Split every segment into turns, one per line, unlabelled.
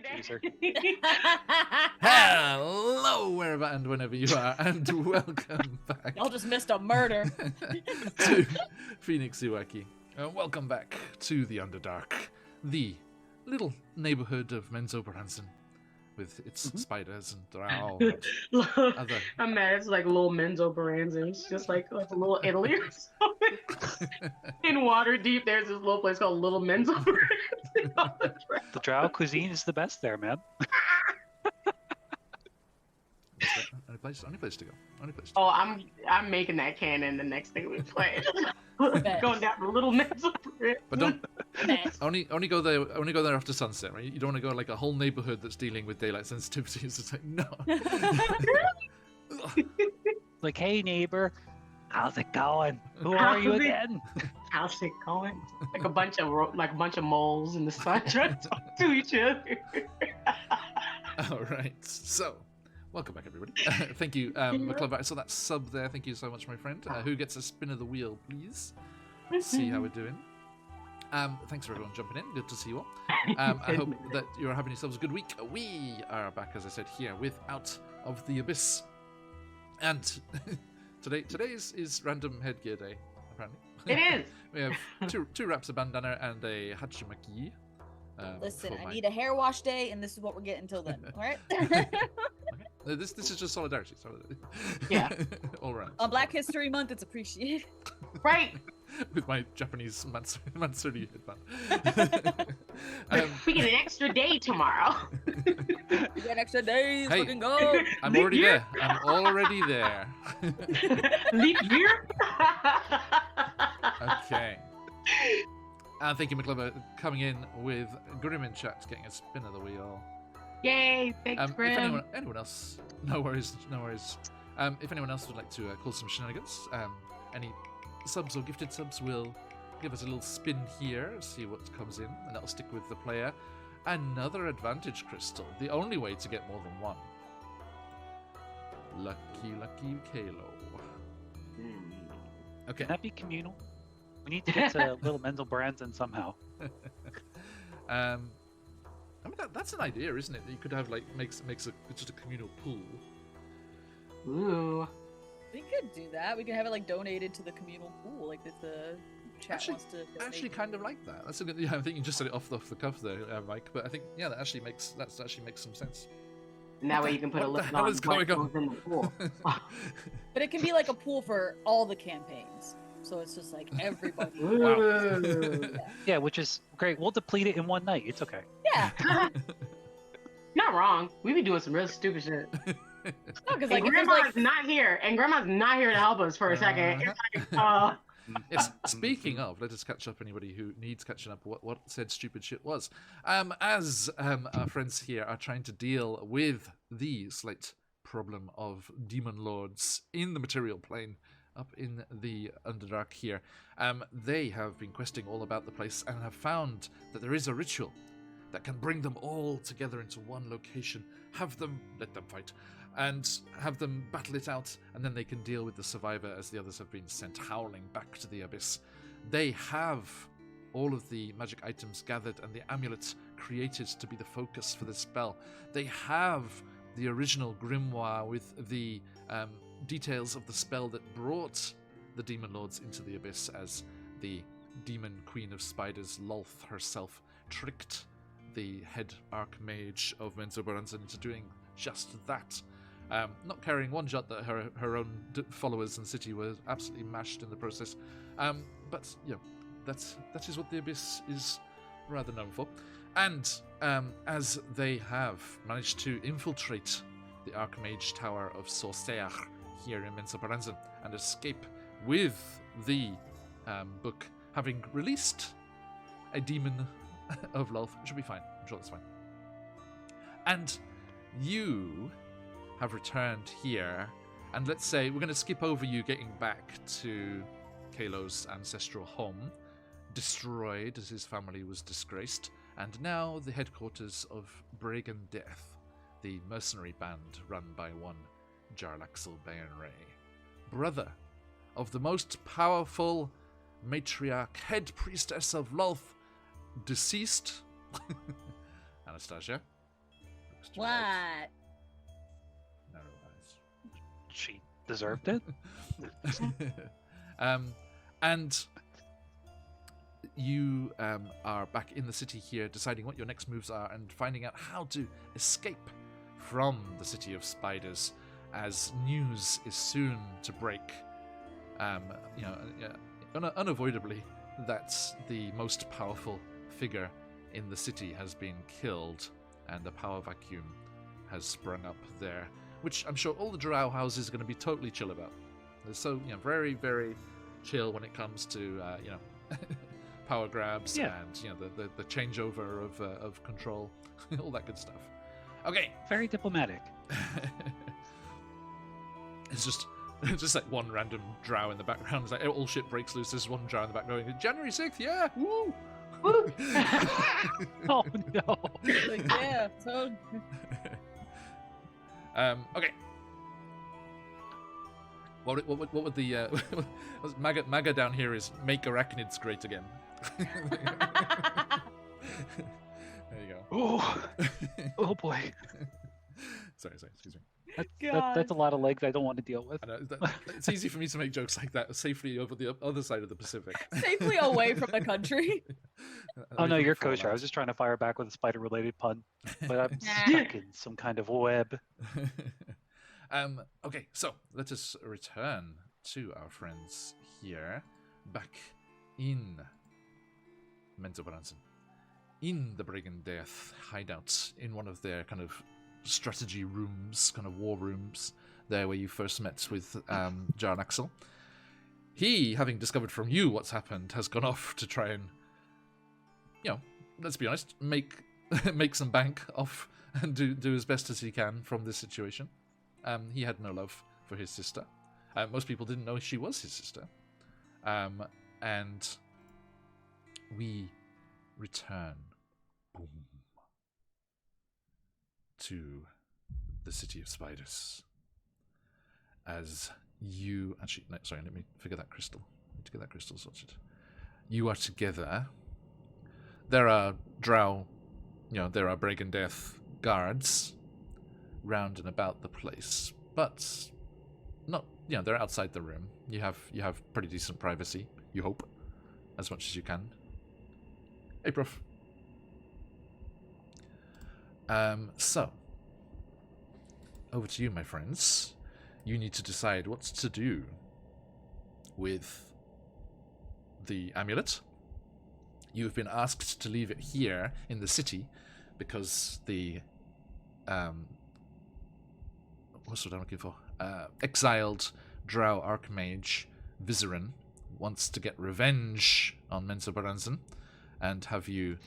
Teaser.
Hello, wherever and whenever you are, and welcome back.
Y'all just missed a murder.
To Phoenix Ueki. Welcome back to the Underdark, the little neighborhood of Menzo Branson, with its spiders and drow. Other...
I'm mad. It's like little Menzo Baranza. It's just like a little Italy or something. In Waterdeep, there's this little place called Little Menzo Baranza.
The drow cuisine is the best there, man.
Only place to go.
Oh, I'm making that canon the next thing we play. Going down the Little Menzo Baranza.
But don't only go there after sunset, right? You don't want to go like a whole neighborhood that's dealing with daylight sensitivity. It's just like no.
Like, hey neighbor, how's it going? Who are you again?
How's it going? Like a bunch of moles in the sun trying to talk to each other.
All right, so welcome back, everybody. Thank you, McClover. I saw that sub there. Thank you so much, my friend. Who gets a spin of the wheel, please? Let's see how we're doing. Thanks for everyone jumping in. Good to see you all. I hope that you're having yourselves a good week. We are back, as I said, here with Out of the Abyss. And today is random headgear day, apparently.
It is.
We have two wraps of bandana and a hachimaki.
Listen, I need a hair wash day, and this is what we're getting till then. All right.
Okay. This is just solidarity.
Yeah.
All right.
On Black History Month, it's appreciated.
Right.
With my Japanese Matsuri headband.
We get an extra day tomorrow.
We get extra days.
Hey,
fucking go.
I'm already there. I'm already there.
Leap year.
Okay. And thank you, McClover, coming in with Grim in chat, getting a spin of the wheel.
Yay! Thanks, Grim.
If anyone else, no worries. If anyone else would like to call some shenanigans, any subs or gifted subs will give us a little spin here, see what comes in, and that'll stick with the player. Another advantage crystal, the only way to get more than one. Lucky Kalo. Okay.
Can that be communal? We need to get to Little Menzel Branson somehow.
I mean that's an idea, isn't it? That you could have like makes just a communal pool.
Ooh.
We could do that. We could have it like donated to the communal pool, like if the chat wants to.
Actually, kind of like that. That's a good. Yeah, I think you just said it off the cuff there, Mike. But I think that actually makes some sense.
And that way you can put a list
on what goes
in the pool.
But it can be like a pool for all the campaigns. So it's just like everybody.
Wow.
Yeah, which is great. We'll deplete it in one night. It's okay.
Yeah.
Not wrong. We be doing some real stupid shit.
No, because like
Grandma's not here, and Grandma's not here to help us for a second. It's like,
speaking of, let us catch up. Anybody who needs catching up, what said stupid shit was. As our friends here are trying to deal with the slight problem of demon lords in the material plane. Up in the Underdark here, they have been questing all about the place and have found that there is a ritual that can bring them all together into one location, let them fight, and have them battle it out, and then they can deal with the survivor as the others have been sent howling back to the abyss. They have all of the magic items gathered and the amulet created to be the focus for the spell. They have the original grimoire with the details of the spell that brought the demon lords into the abyss, as the demon queen of spiders, Lolth herself, tricked the head archmage of Menzo Branson into doing just that. Not caring one jot that her own followers and city were absolutely mashed in the process. But you know, that is what the abyss is rather known for. And as they have managed to infiltrate the Archmage Tower of Sorceach here in Menzo Branson and escape with the book, having released a demon of Lolth, which will be fine. I'm sure that's fine. And you have returned here, and let's say we're going to skip over you getting back to Kalo's ancestral home, destroyed as his family was disgraced, and now the headquarters of Bragan Death, the mercenary band run by one Jarlaxle Baenray, brother of the most powerful matriarch, head priestess of Lolth, deceased, Anastasia, Next to right.
What?
Narrow
She deserved it.
eyes. And you are back in the city here, deciding what your next moves are and finding out how to escape from the city of spiders, as news is soon to break. Unavoidably, that the most powerful figure in the city has been killed, and the power vacuum has sprung up there, which I'm sure all the drow houses are going to be totally chill about. They're so very, very chill when it comes to power grabs and the changeover of control, all that good stuff. Okay.
Very diplomatic.
It's just like one random drow in the background. It's like all shit breaks loose. There's one drow in the back going, January 6th, yeah, woo!
Woo!
Oh no.
Like, yeah, totally.
Okay. What would the MAGA down here is make arachnids great again. There you go.
Oh, oh boy.
Sorry, excuse me.
That's a lot of legs I don't want to deal with.
I know, it's easy for me to make jokes like that safely over the other side of the Pacific.
Safely away from the country.
Oh no, you're kosher. I was just trying to fire back with a spider-related pun, but I'm stuck in some kind of web.
Okay, so let us return to our friends here, back in Menzoberranzan, in the Brigand Death hideout, in one of their kind of strategy rooms, kind of war rooms, there where you first met with Jarn Axel. He, having discovered from you what's happened, has gone off to try and, let's be honest, make some bank off and do as best as he can from this situation. He had no love for his sister. Most people didn't know she was his sister. And we return to the city of spiders. As you... Actually, no, sorry, let me figure that crystal. I need to get that crystal sorted. You are together. There are drow... there are Brigand Death guards round and about the place, but not, they're outside the room. You have pretty decent privacy, you hope, as much as you can. Hey, Prof. So, over to you, my friends. You need to decide what to do with the amulet. You've been asked to leave it here in the city because the what's what I'm looking for? Exiled drow archmage Vizerin wants to get revenge on Menzoberranzan and have you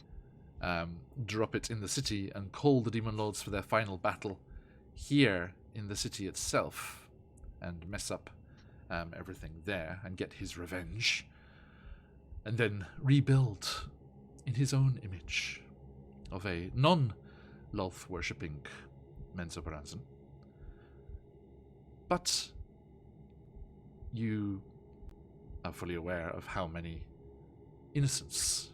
drop it in the city and call the demon lords for their final battle here in the city itself and mess up everything there and get his revenge and then rebuild in his own image of a non-Lolth worshipping Menzoberranzan. But you are fully aware of how many innocents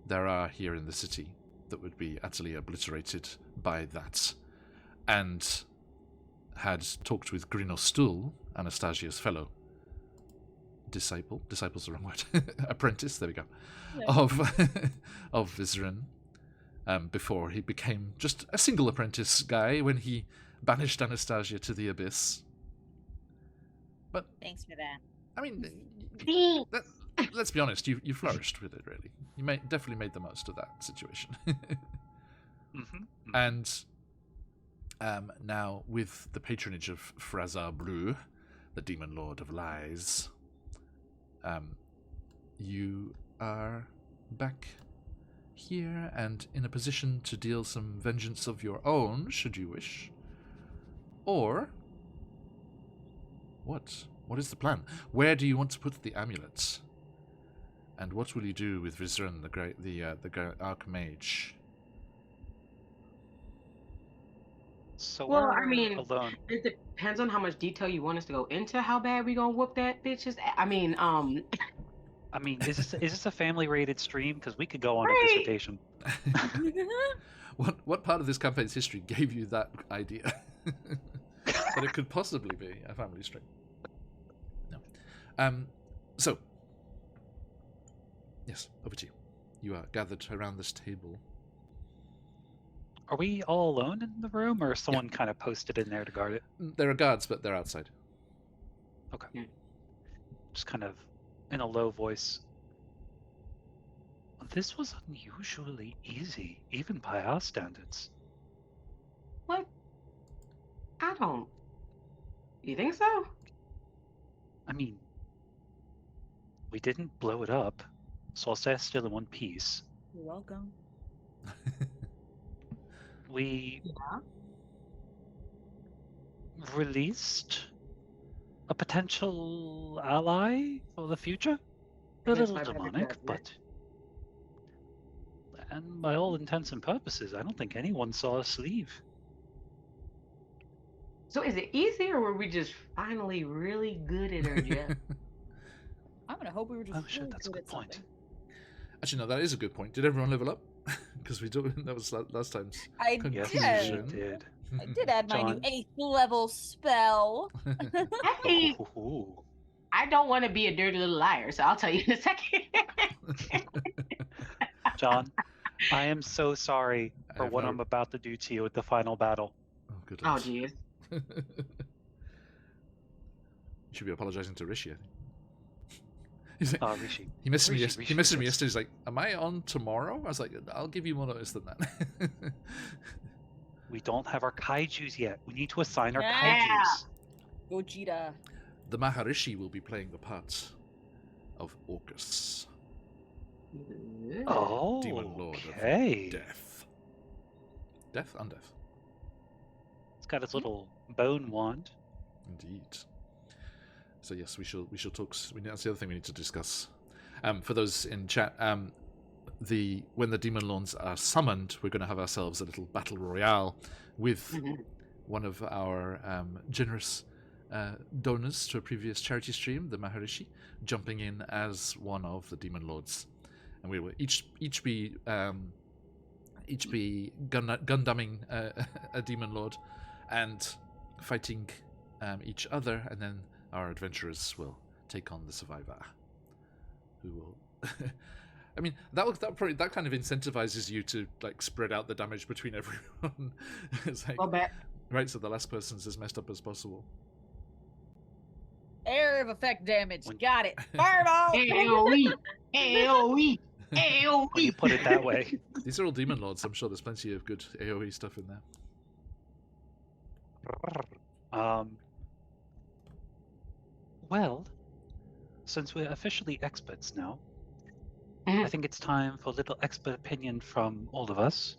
there are here in the city that would be utterly obliterated by that, and had talked with Grinostul, Anastasia's fellow disciple's the wrong word, apprentice, there we go, yeah. of Vizerin, before he became just a single apprentice guy when he banished Anastasia to the Abyss. But
thanks for that.
I mean, let's be honest, you flourished with it, really. You definitely made the most of that situation.
Mm-hmm.
And now, with the patronage of Frazar Bleu, the demon lord of lies, you are back here and in a position to deal some vengeance of your own, should you wish. Or what? What is the plan? Where do you want to put the amulet? And what will you do with Vizerin, the great archmage?
So
well, I mean,
alone.
It depends on how much detail you want us to go into how bad we gonna whoop that bitch's.
I mean, is this a family-rated stream? Because we could go on a
Right.
dissertation.
What part of this campaign's history gave you that idea? That it could possibly be a family stream. No. So, yes, over to you. You are gathered around this table.
Are we all alone in the room, or someone kind of posted in there to guard it?
There are guards, but they're outside.
Okay. Just kind of in a low voice. This was unusually easy, even by our standards.
What? I don't. You think so?
I mean, we didn't blow it up, so I'll stay still in one piece.
You're welcome.
We
Yeah.
released a potential ally for the future. A
That's
little
my better
demonic,
judgment.
but... And by all intents and purposes, I don't think anyone saw us leave.
So is it easy, or were we just finally really good at our job?
I'm gonna hope we were just.
Oh shit,
really
that's a
good
good
at
point.
something.
Actually, no, that is a good point. Did everyone level up? Because that was last time's
I
Yes,
conclusion.
we did.
I did add my new
John.
8th level spell.
I mean,
Ooh.
I don't want to be a dirty little liar, so I'll tell you in a second.
John, I am so sorry for
have
what
no-
I'm about to do to you at the final battle.
Oh, good
Oh,
lord.
jeez.
You should be apologizing to Rishi, I think. He's like,
Rishi.
he messaged me.
Rishi,
He messaged me
yes.
yesterday. He's like, "Am I on tomorrow?" I was like, "I'll give you more notice than that."
We don't have our kaijus yet. We need to assign our
Yeah.
kaijus.
Gogeta.
The Maharishi will be playing the part of Orcus,
Oh,
Demon Lord
okay.
of Death. Death, undeath,
It's got its little bone wand.
indeed. So yes, we shall talk. That's the other thing we need to discuss. For those in chat, when the Demon Lords are summoned, we're going to have ourselves a little battle royale with one of our generous donors to a previous charity stream, the Maharishi, jumping in as one of the Demon Lords, and we will each be gundumming a Demon Lord and fighting each other, and then our adventurers will take on the survivor, who will. I mean, that kind of incentivizes you to like spread out the damage between everyone. It's like,
Well, bet.
right, so the last person's as messed up as possible.
Area of effect damage.
When-
Got it. Fireball.
AOE! AOE!
When you
AOE!
put it that way.
These are all Demon Lords. I'm sure there's plenty of good AoE stuff in there.
Well, since we're officially experts now,
Mhm.
I think it's time for a little expert opinion from all of us.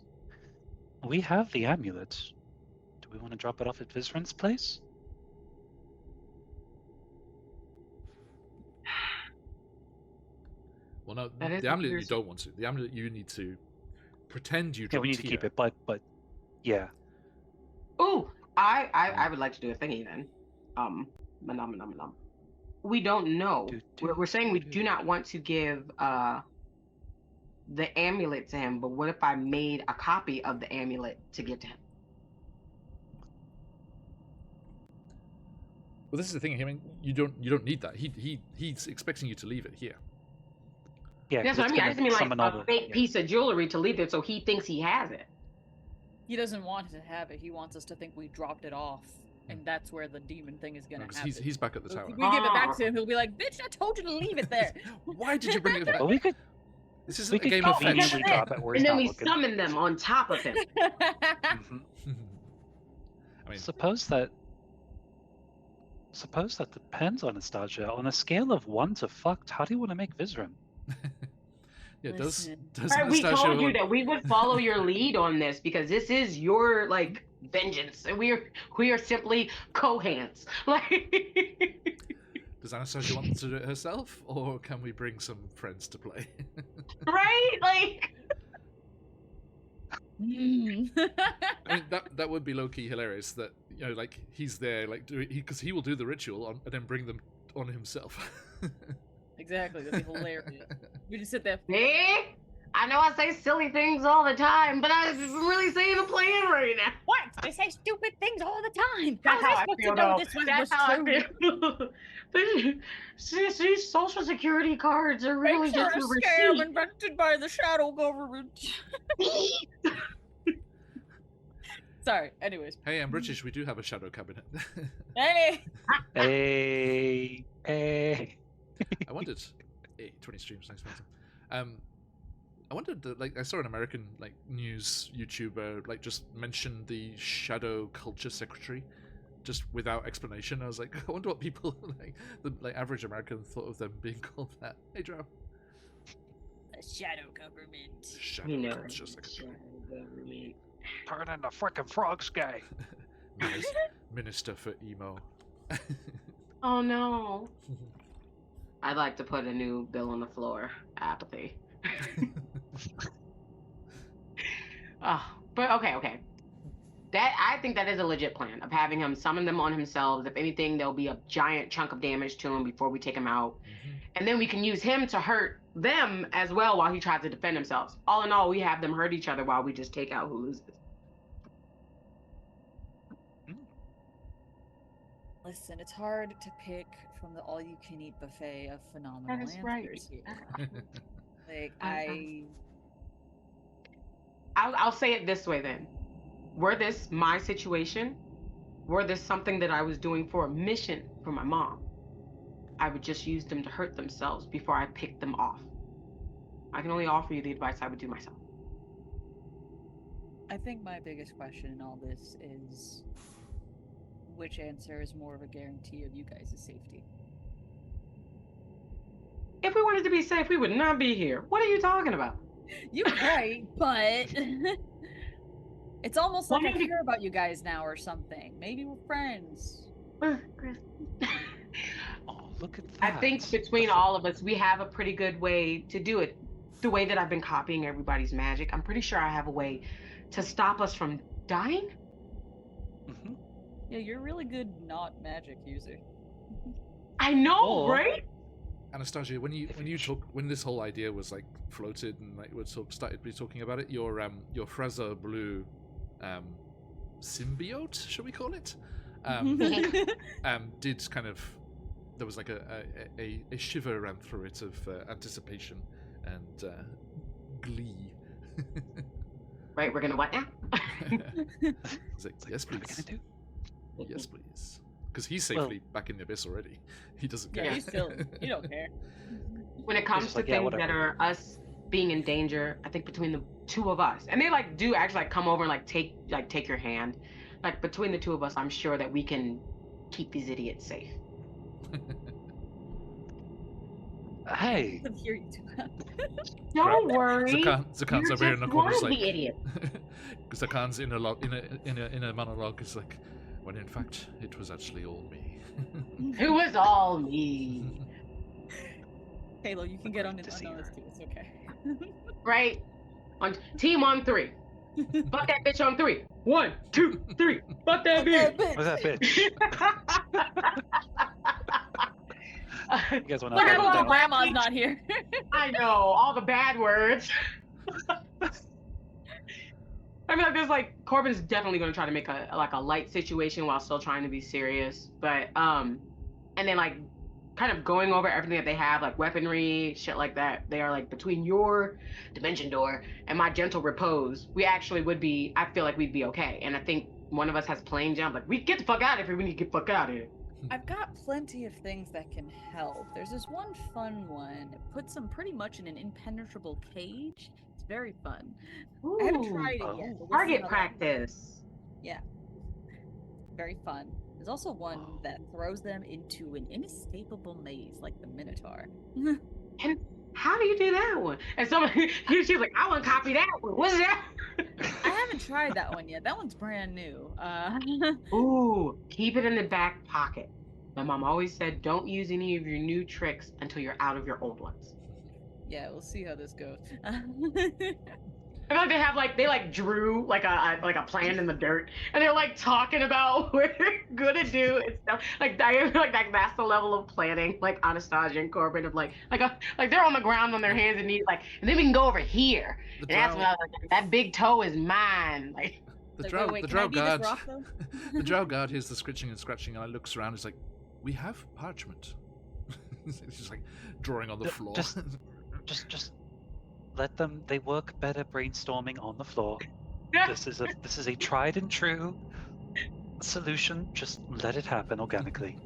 We have the amulet. Do we want to drop it off at Vizrin's place?
Well, no,
That is
the amulet you
weird.
don't want to. The amulet you need to pretend you
Yeah,
dropped
we need to keep
here.
it, but yeah.
Ooh, I would like to do a thingy then. Manam. We don't know. We're saying we do not want to give the amulet to him, but what if I made a copy of the amulet to give to him?
Well, this is the thing. I mean, you don't need that. He's expecting you to leave it here.
Yeah,
That's
'cause
what I
it's
mean. I
gonna
just mean like
summon all
a
the-
fake
yeah.
piece of jewelry to leave it so he thinks he has it.
He doesn't want to have it. He wants us to think we dropped it off, and that's where the demon thing is gonna
Because
happen.
he's back at the
So
tower.
if we give it back to him, he'll be like, "Bitch, I told you to leave it there."
Why did you bring it back?
But we could
This isn't
we
a
could
game of fetch.
conveniently drop it where he's
And then
not
we
looking.
summon them on top of him.
Mhm.
I mean,
Suppose that depends on Anastasia. On a scale of 1 to fucked, how do you want to make Vizrin?
yeah, does
Listen.
Right, we
Anastasia
told you
want-
that we would follow your lead on this because this is your like vengeance, and we are simply co-hands. Like,
Does Anastasia want to do it herself, or can we bring some friends to play?
right? Like,
I mean, that would be low key hilarious. That like he's there, like because he will do the ritual and then bring them on himself.
Exactly. That'd be hilarious. We just sit there.
Hey, I know I say silly things all the time, but I'm really saying a plan right now.
What? They say stupid things all the time.
That's how I
supposed
feel,
to know
though.
this was
That's how
true?
I feel. These social security cards are really
Fakes are
just
a
a
scam
receipt.
invented by the shadow government. Sorry. Anyways.
Hey, I'm British. We do have a shadow cabinet.
Hey.
Hey.
I wondered. Hey, 20 streams. Thanks, Spencer. I wondered, like, I saw an American like news YouTuber like just mention the shadow culture secretary, just without explanation. I was like, I wonder what people like the average American thought of them being called that. Hey, Joe.
The shadow government.
Shadow culture secretary.
Turn into frickin' frogs guy.
Minister for emo.
Oh no. I'd like to put a new bill on the floor. Apathy. But okay. That I think that is a legit plan of having him summon them on himself. If anything, there'll be a giant chunk of damage to him before we take him out. And then we can use him to hurt them as well while he tries to defend himself. All in all, we have them hurt each other while we just take out who loses.
Listen, it's hard to pick from the all-you-can-eat buffet of phenomenal
That is right.
answers here. Like,
I'll say it this way then. Were this my situation, were this something that I was doing for a mission for my mom, I would just use them to hurt themselves before I picked them off. I can only offer you the advice I would do myself.
I think my biggest question in all this is which answer is more of a guarantee of you guys' safety?
If we wanted to be safe, we would not be here. What are you talking about?
You're right, but it's almost like I
maybe-
care about you guys now or something. Maybe we're friends.
Chris.
Oh, look at that.
I think between all of us, we have a pretty good way to do it. The way that I've been copying everybody's magic, I'm pretty sure I have a way to stop us from dying.
Mhm.
Yeah, you're a really good not magic user.
I know,
Or-
right?
Anastasia, when this whole idea was like floated and like we started talking about it, your Fraser Blue symbiote, should we call it? Did kind of, there was like a shiver ran through it of anticipation and glee.
Right, we're gonna what now?
It's like, yes,
What are we
please.
gonna do?
Yes, please. Because he's safely back in the abyss already. He doesn't care.
Yeah, he's still. You don't care.
When it comes
just
to
like, yeah,
things that
whatever.
are us being in danger, I think between the two of us, and they like do actually like come over and like take your hand, like between the two of us, I'm sure that we can keep these idiots safe.
Hey,
I hear you too.
Don't worry.
Zakan's
You're
over here in the
just
corner,
one of
like
the idiots.
Zakan's in a monologue. Is like, when in fact it was actually all me.
It was all me,
Halo, you can get on
Great to see
this
her.
too. It's okay.
right? On team on 3. Butt that bitch on 3. 1, 2, 3. Butt that bitch.
what's that bitch? You guys want
Look
to
at
write it
little
down?
grandma's not here.
I know all the bad words. I mean, like, there's like Corbin's definitely going to try to make a light situation while still trying to be serious, but and then like kind of going over everything that they have, like weaponry, shit like that. They are like between your dimension door and my gentle repose, we actually would be. I feel like we'd be okay, and I think one of us has plane jump. Like, we get the fuck out of here. We need to get the fuck out of here.
I've got plenty of things that can help. There's this one fun one. It puts them pretty much in an impenetrable cage. It's very fun. I haven't
Ooh,
tried it yet.
Oh.
but we'll see
target
how that-
practice.
Very fun. There's also one that throws them into an inescapable maze like the Minotaur.
And how do you do that one? And somebody, she's like, I want to copy that one. What's that?
I haven't tried that one yet. That one's brand new.
Ooh, keep it in the back pocket. My mom always said, don't use any of your new tricks until you're out of your old ones.
Yeah, we'll see how this goes.
I feel like they drew like a plan in the dirt, and they're like talking about what they're gonna do and stuff. Like I feel like that's the level of planning, like Anastasia and Corbin of like they're on the ground on their hands and knees, like, and then we can go over here.
The
And that's what I was like, that big toe is mine. Like
The
Like,
drow,
wait,
the
can I
drow
be this
guard,
rock, though?
the drow guard hears the scritching and scratching, and I looks around. He's like, "We have parchment." He's just like drawing on the floor.
Just let them. They work better brainstorming on the floor. This is a tried and true solution. Just let it happen organically.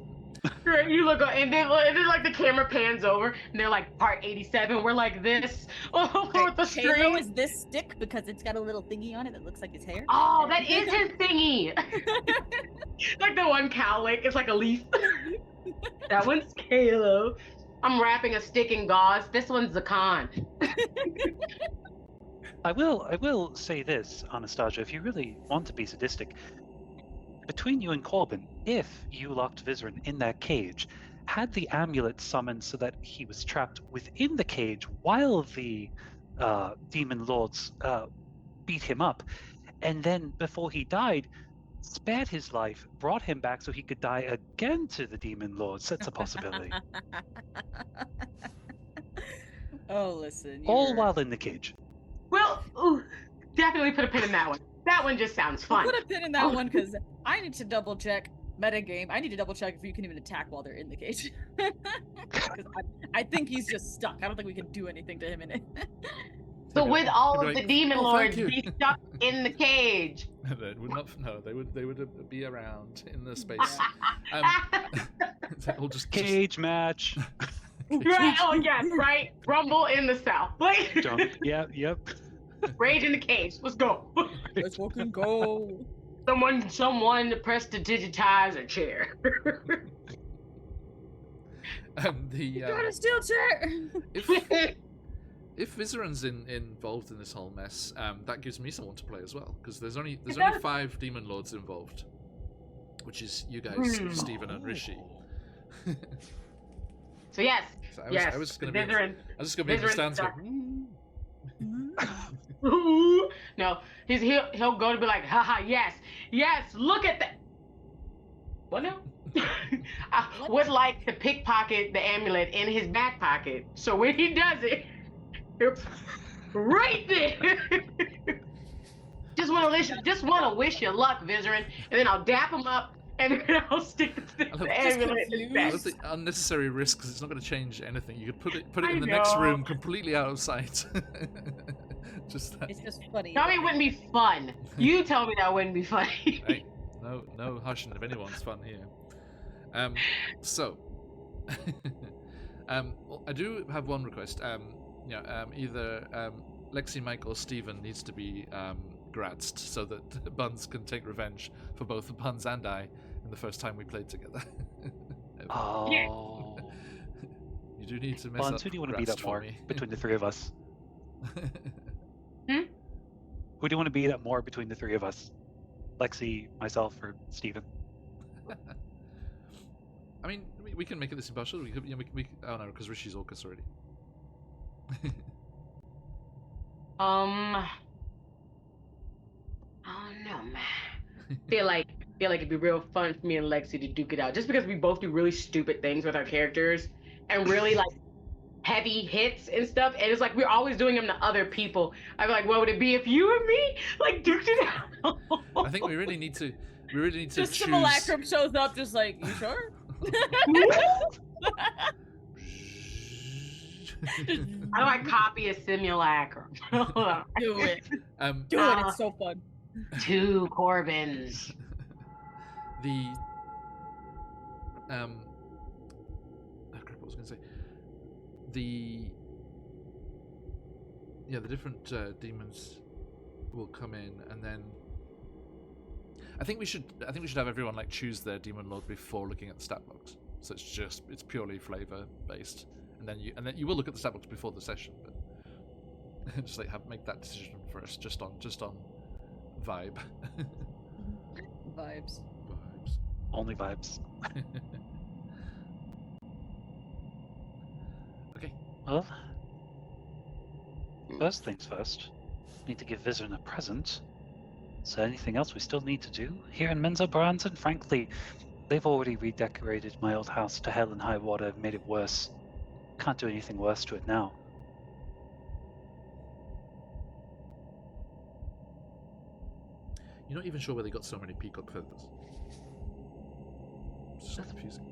right, you look, and then like the camera pans over, and they're like part 87. We're like this with the
Halo
string.
is this stick because it's got a little thingy on it that looks like his hair.
Oh, that is his thingy. Like the one cowlick, it's like a leaf. That one's Halo. I'm wrapping a stick in gauze. This one's Zakan.
I will say this, Anastasia, if you really want to be sadistic, between you and Corbin, if you locked Vizrin in that cage, had the amulet summoned so that he was trapped within the cage while the demon lords beat him up, and then before he died, spared his life, brought him back so he could die again to the demon lords, that's a possibility.
Oh, listen.
All
you're-
while in the cage.
Well, ooh, definitely put a pin in that one. That one just sounds
I'll
fun.
put a pin in that one because I need to double check metagame. I need to double check if you can even attack while they're in the cage. 'Cause I think he's just stuck. I don't think we can do anything to him in it.
So
They'd be
with
like-
all
they'd
of
be
the
like,
demon
"Oh,
lords
thank you."
be stuck in the cage.
They would not. No, they would be around in the space. They all just
Cage match.
Right? Oh yes, right. Rumble in the south. Like
Jump. Yep.
rage in the cage. Let's go.
Let's fucking go.
Someone press to digitize a chair.
Got a steel chair.
If Vizerin's involved in this whole mess, that gives me someone to play as well, because there's only
does.
5 demon lords involved, which is you guys, Stephen and Rishi.
So yes,
So
yes.
I was just gonna be.
Vizerin.
I was just gonna be in the
Vizerin's
stands.
stuck.
Going,
Ooh. No, he'll go to be like, haha, yes, look at that. What now? I would like to pickpocket the amulet in his back pocket, so when he does it, it's right there. Just want to wish you luck, Vizerin, and then I'll dap him up, and then I'll stick the amulet in his back.
That's the unnecessary risk, because it's not going to change anything. You could put it
I
in the next
know.
room, completely out of sight. Just that.
It's just funny.
Tell me it wouldn't be fun. You tell me that wouldn't be funny.
Hey, no hushing if anyone's fun here. So, well, I do have one request. Either Lexi, Mike, or Steven needs to be gratzed so that Buns can take revenge for both Buns and I in the first time we played together.
Oh.
You do need to mess
Buns,
up
who do you want to beat
Gratz
up
for
more
me.
between the three of us?
Hmm?
Who do you want to beat up more between the three of us? Lexi, myself, or Steven?
I mean, we can make it this impartial. We could, oh no, because Rishi's Orcus already.
I don't know, man. Feel like it'd be real fun for me and Lexi to duke it out, just because we both do really stupid things with our characters and really like heavy hits and stuff, and it's like we're always doing them to other people. I'd be like, what would it be if you and me like duked it out?
I think we really need to
Just
choose.
Simulacrum shows up, just like, you sure?
How do I copy a simulacrum?
Do it. Do it.
Uh,
It's so fun.
2 Corbins.
The oh crap, what was I going to say? The different demons will come in, and then I think we should have everyone like choose their demon lord before looking at the stat box. So it's purely flavor based, and then you will look at the stat box before the session, but just like make that decision for us just on vibe.
Vibes.
Vibes.
Only vibes.
Okay.
Well, first things first. need to give Vizern a present. Is there anything else we still need to do here in Menzoberranzan? Frankly, they've already redecorated my old house to hell and high water and made it worse. Can't do anything worse to it now.
You're not even sure where they got so many peacock feathers. It's so confusing.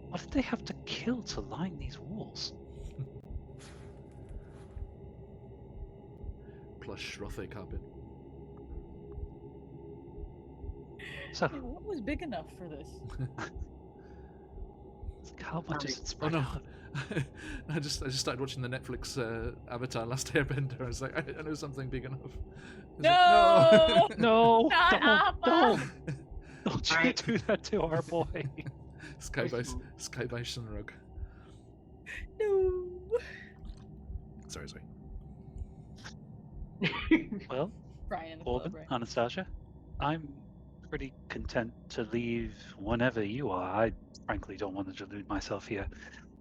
What did they have to kill to line these walls?
Plush Rothe carpet.
So,
What was big enough for this?
how much is it
Oh
spread
no!
out?
I just started watching the Netflix Avatar Last Airbender. I was like, I know something big enough. I was
No!
like,
No!
Not Appa!
Don't you
Right.
do that to our boy.
Sky by Sunrug.
No.
Sorry.
Well,
Brian in the club,
Corbin,
right?
Anastasia, I'm pretty content to leave whenever you are. I frankly don't want to delude myself here,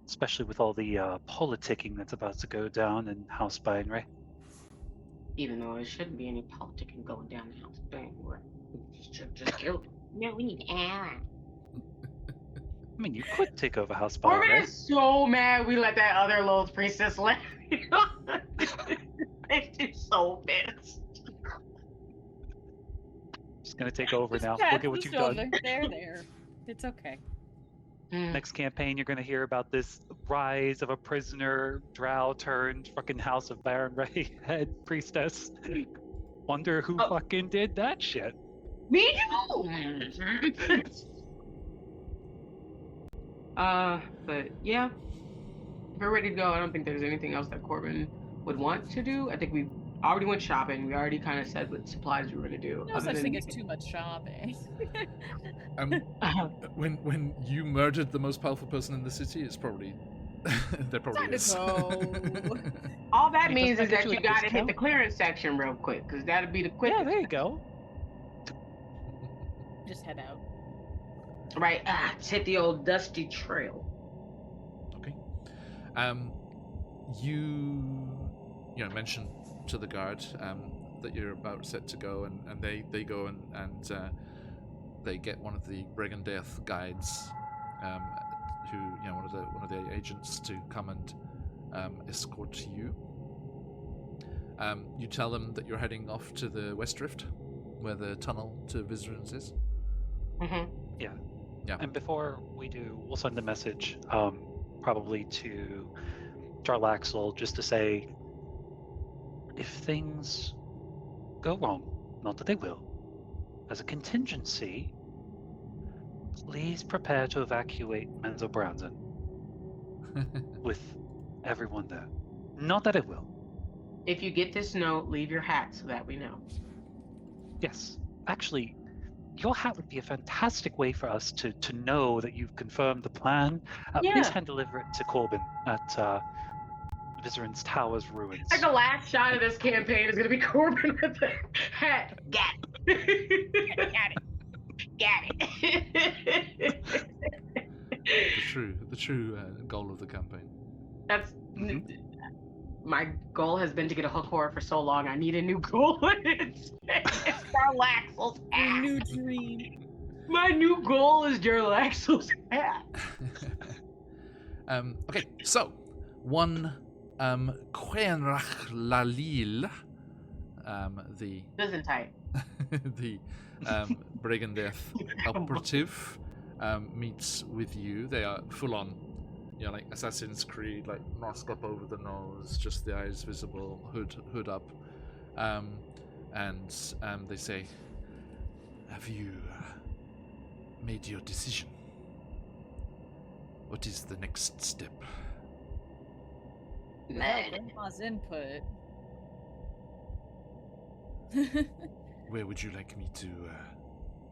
especially with all the politicking that's about to go down in House Binary.
Even though there shouldn't be any politicking going down the house. Dang, we're just kill them. No, we need Aaron.
I mean, you could take over House
Corbin
Binary.
is so mad we let that other little priestess live. She's so pissed.
Just gonna take over
Just
now.
pat
Look at what
the
you've done.
shoulder. There. It's okay.
Next campaign, you're gonna hear about this rise of a prisoner, drow turned fucking House of Baron Ray head priestess. Wonder who
Oh.
fucking did that shit.
Me too. But yeah, if we're ready to go, I don't think there's anything else that Corbin would want to do. I think we already went shopping. We already kind of said what supplies we were gonna do.
No such thing as too much shopping.
When you murdered the most powerful person in the city, it's probably there probably
Time to
is.
go.
All that
I mean,
means
doesn't
is
that
that
get
you
you a
gotta hit the
discount?
clearance section real quick, because that'd be the quickest.
Yeah, there you go.
Just head out.
Right, just hit the old dusty trail.
Okay. You mention to the guard that you're about set to go, and they go and they get one of the Brigandath guides, who one of the agents to come and escort you. You tell them that you're heading off to the West Rift, where the tunnel to Vizrans is.
Mm-hmm.
Yeah.
And before we do, we'll send a message, probably to Jarlaxle, just to say, if things go wrong, not that they will, as a contingency, please prepare to evacuate Menzoberranzan with everyone there. Not that it will.
If you get this note, leave your hat so that we know.
Yes, actually, your hat would be a fantastic way for us to know that you've confirmed the plan. Please
Yeah.
hand deliver it to Corbin at Vizern's Tower's ruins.
Like the last shot of this campaign is gonna be Corbin with the hat. Got it. Got it.
the true goal of the campaign.
That's
Mhm.
my goal has been to get a hook horror for so long. I need a new goal. It's Jarlaxle's
Your
hat.
new dream.
My new goal is Jarlaxle's hat.
Okay, so one Quenrach Lalil, the
Gesundheit.
the Brigandath operative, meets with you. They are full on, like Assassin's Creed, like mask up over the nose, just the eyes visible, hood up, and they say, "Have you made your decision? What is the next step?"
Well, Grandma's input.
Where would you like me to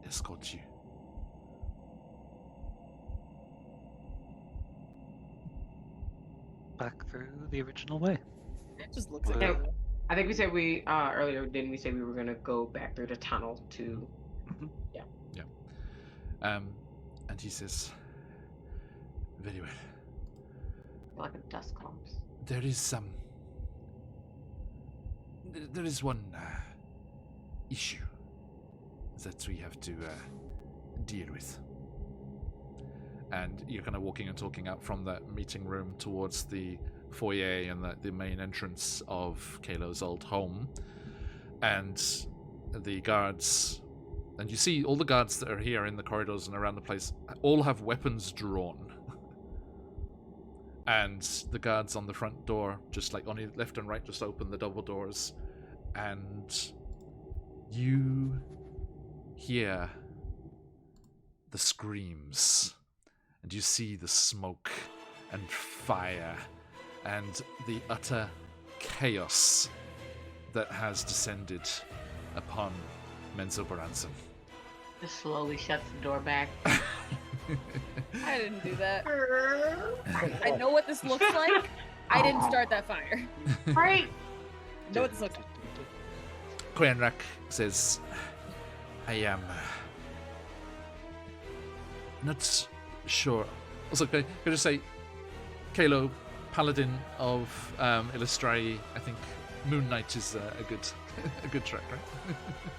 escort you?
Back through the original way.
Just looks
Yeah.
at her.
I think we said earlier, didn't we say we were gonna go back through the tunnel to
And he says, "Very well.
like a dust columns.
There is some there is one issue that we have to deal with. And you're kind of walking and talking out from that meeting room towards the foyer and the main entrance of Kalo's old home. And the guards, and you see all the guards that are here in the corridors and around the place all have weapons drawn. And the guards on the front door, just like on your left and right, just open the double doors. And you hear the screams. And you see the smoke and fire and the utter chaos that has descended upon Menzoberranzan.
Just slowly shuts the door back.
I didn't do that. I know what this looks like. I didn't start that fire.
Right?
I know what this looks like.
Quenrak says, I am not sure. Also, can I just say, Kalo, Paladin of Illustri, I think Moon Knight is a good track, right?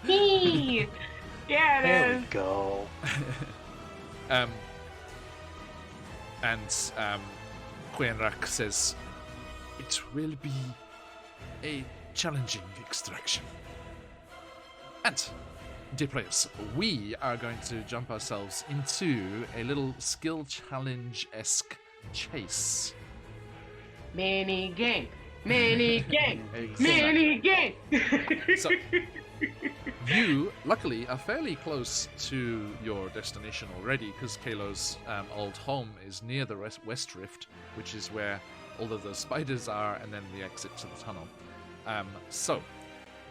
Me! Yeah,
There
it
we
is.
go.
Quenrak says, it will be a challenging extraction. And, dear players, we are going to jump ourselves into a little skill challenge-esque chase.
Mini game. Mini game.
Exactly.
Mini game.
So, you, luckily, are fairly close to your destination already, because Kalo's old home is near the West Rift, which is where all of the spiders are, and then the exit to the tunnel. So,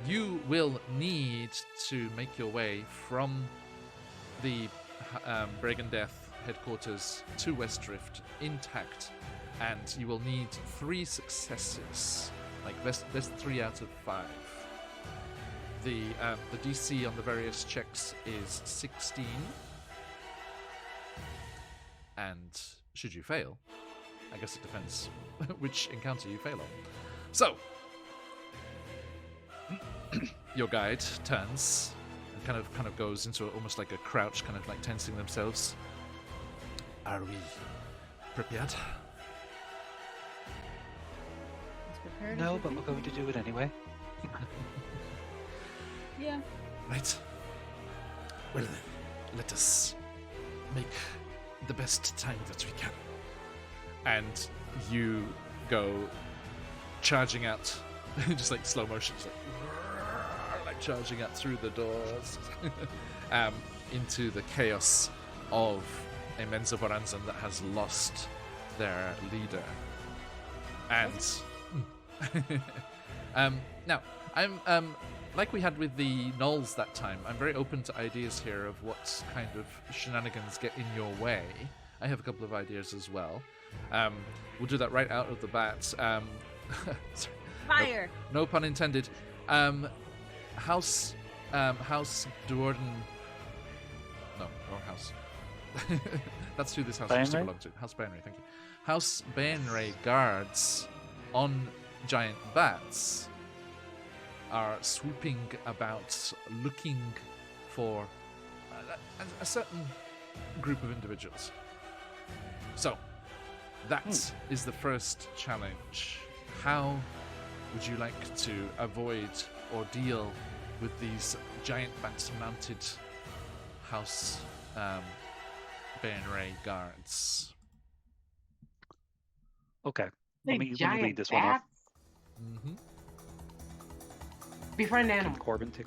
you will need to make your way from the Brigandeth headquarters to West Rift intact, and you will need 3 successes, like best 3 out of 5. The DC on the various checks is 16, and should you fail, I guess it depends which encounter you fail on. So, your guide turns and kind of goes into almost like a crouch, kind of like tensing themselves. Are we prepared?
As prepared as
No,
we
but
can
we're going to do it anyway.
be. Yeah.
Right. Well then, let us make the best time that we can. And you go charging out, just like slow motion, just like charging out through the doors into the chaos of a Menzoberranzan that has lost their leader. And now, I'm like we had with the Gnolls that time, I'm very open to ideas here of what kind of shenanigans get in your way. I have a couple of ideas as well. We'll do that right out of the bat. Sorry,
Fire.
no pun intended. House Duorden. No, wrong house. That's who this house used to
Bainray?
belong to. House Bainray, thank you. House Bainray guards on giant bats are swooping about, looking for a certain group of individuals. So, that is the first challenge. How would you like to avoid or deal with these giant bat-mounted House Bainray guards?
Okay.
They
Let me
giant
lead this one off.
bats.
Mm-hmm.
Befriend
Can
animals.
Corbin take?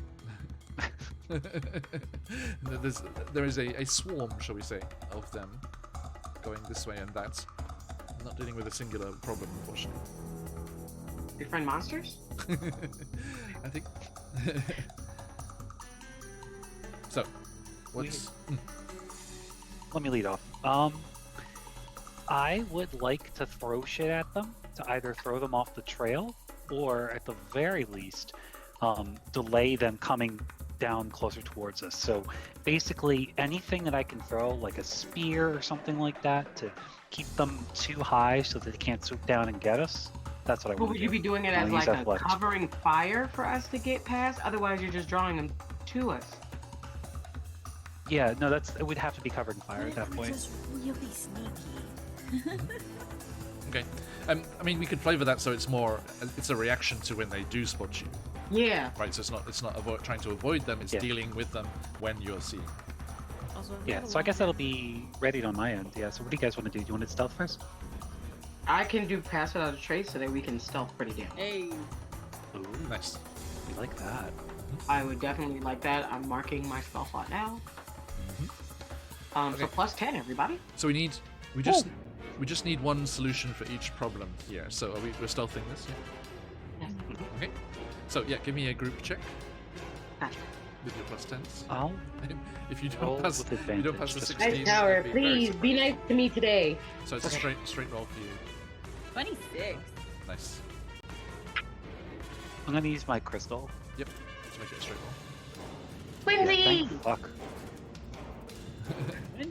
There is a swarm, shall we say, of them going this way and that. I'm not dealing with a singular problem, unfortunately.
Befriend monsters?
I think. So, what's
Let me lead off. I would like to throw shit at them to either throw them off the trail or, at the very least, delay them coming down closer towards us. So basically anything that I can throw, like a spear or something like that, to keep them too high so that they can't swoop down and get us. That's what I
But
want
would
to
you
do.
be doing it
I'll
as
use
like a
athletics.
covering fire for us to get past? Otherwise, you're just drawing them to us.
Yeah, no, it would have to be covering fire
What
at that
if we're
point.
just really sneaky?
Okay. I mean, we could flavor that so it's more. It's a reaction to when they do spot you,
Yeah.
right? So it's not trying to avoid them. It's
Yeah.
dealing with them when you're seeing.
Also, if we
Yeah,
have a
so I
long
guess that'll
hand-
be readied on my end. Yeah, so what do you guys want to do? Do you want to stealth first?
I can do pass without a trace so that we can stealth pretty down.
Hey,
Ooh,
Nice.
we like that.
I would definitely like that. I'm marking my spell slot now. So
Okay.
plus 10, everybody.
So we just need one solution for each problem here. So we're stealthing this, yeah?
Yes.
Okay. So yeah, give me a group check
Gotcha.
with your plus 10s.
I'll
If you
roll
don't pass,
with
if you don't pass the
advantage.
16,
Nice tower,
I'd be very
please be
surprised.
nice to me today.
So it's
Okay.
a straight roll for you.
26.
Nice.
I'm gonna use my crystal.
Yep. Let's make it a straight roll.
Yeah,
Twinsies!
thank fuck.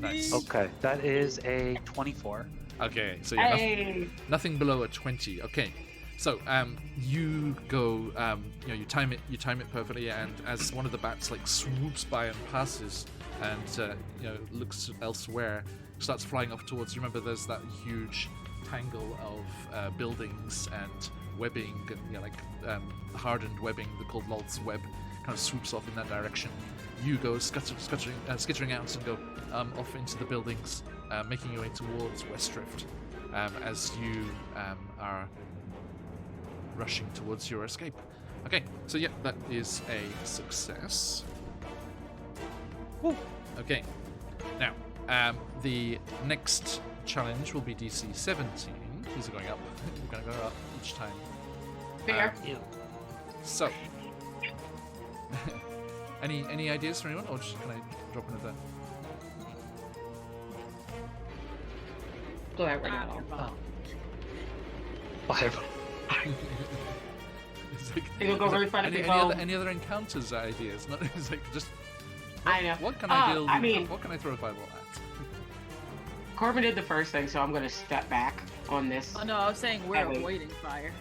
Nice.
Okay, that is a 24.
Okay, so yeah,
Hey!
nothing below a 20. Okay, so you go, you time it perfectly, and as one of the bats like swoops by and passes, and looks elsewhere, starts flying off towards. You remember, there's that huge tangle of buildings and webbing, and hardened webbing, called Lolth's web, kind of swoops off in that direction. You go skittering out and go off into the buildings, making your way towards Westdrift, as you are rushing towards your escape. Okay, so yeah, that is a success. Woo. Okay, now the next challenge will be DC 17. These are going up. We're going to go up each time.
Fair.
Ew.
So, any ideas from anyone, or just can I drop into that?
Go ahead right now.
Oh. Five.
It's like,
It'll go really fun if
any,
we
any
go-
other any other encounters ideas? Not it's like just
I know.
what can I deal?
I mean-
what can I throw a fireball at?
Corbin did the first thing, so I'm gonna step back on this.
Oh no, I was saying we're
That way.
avoiding fire.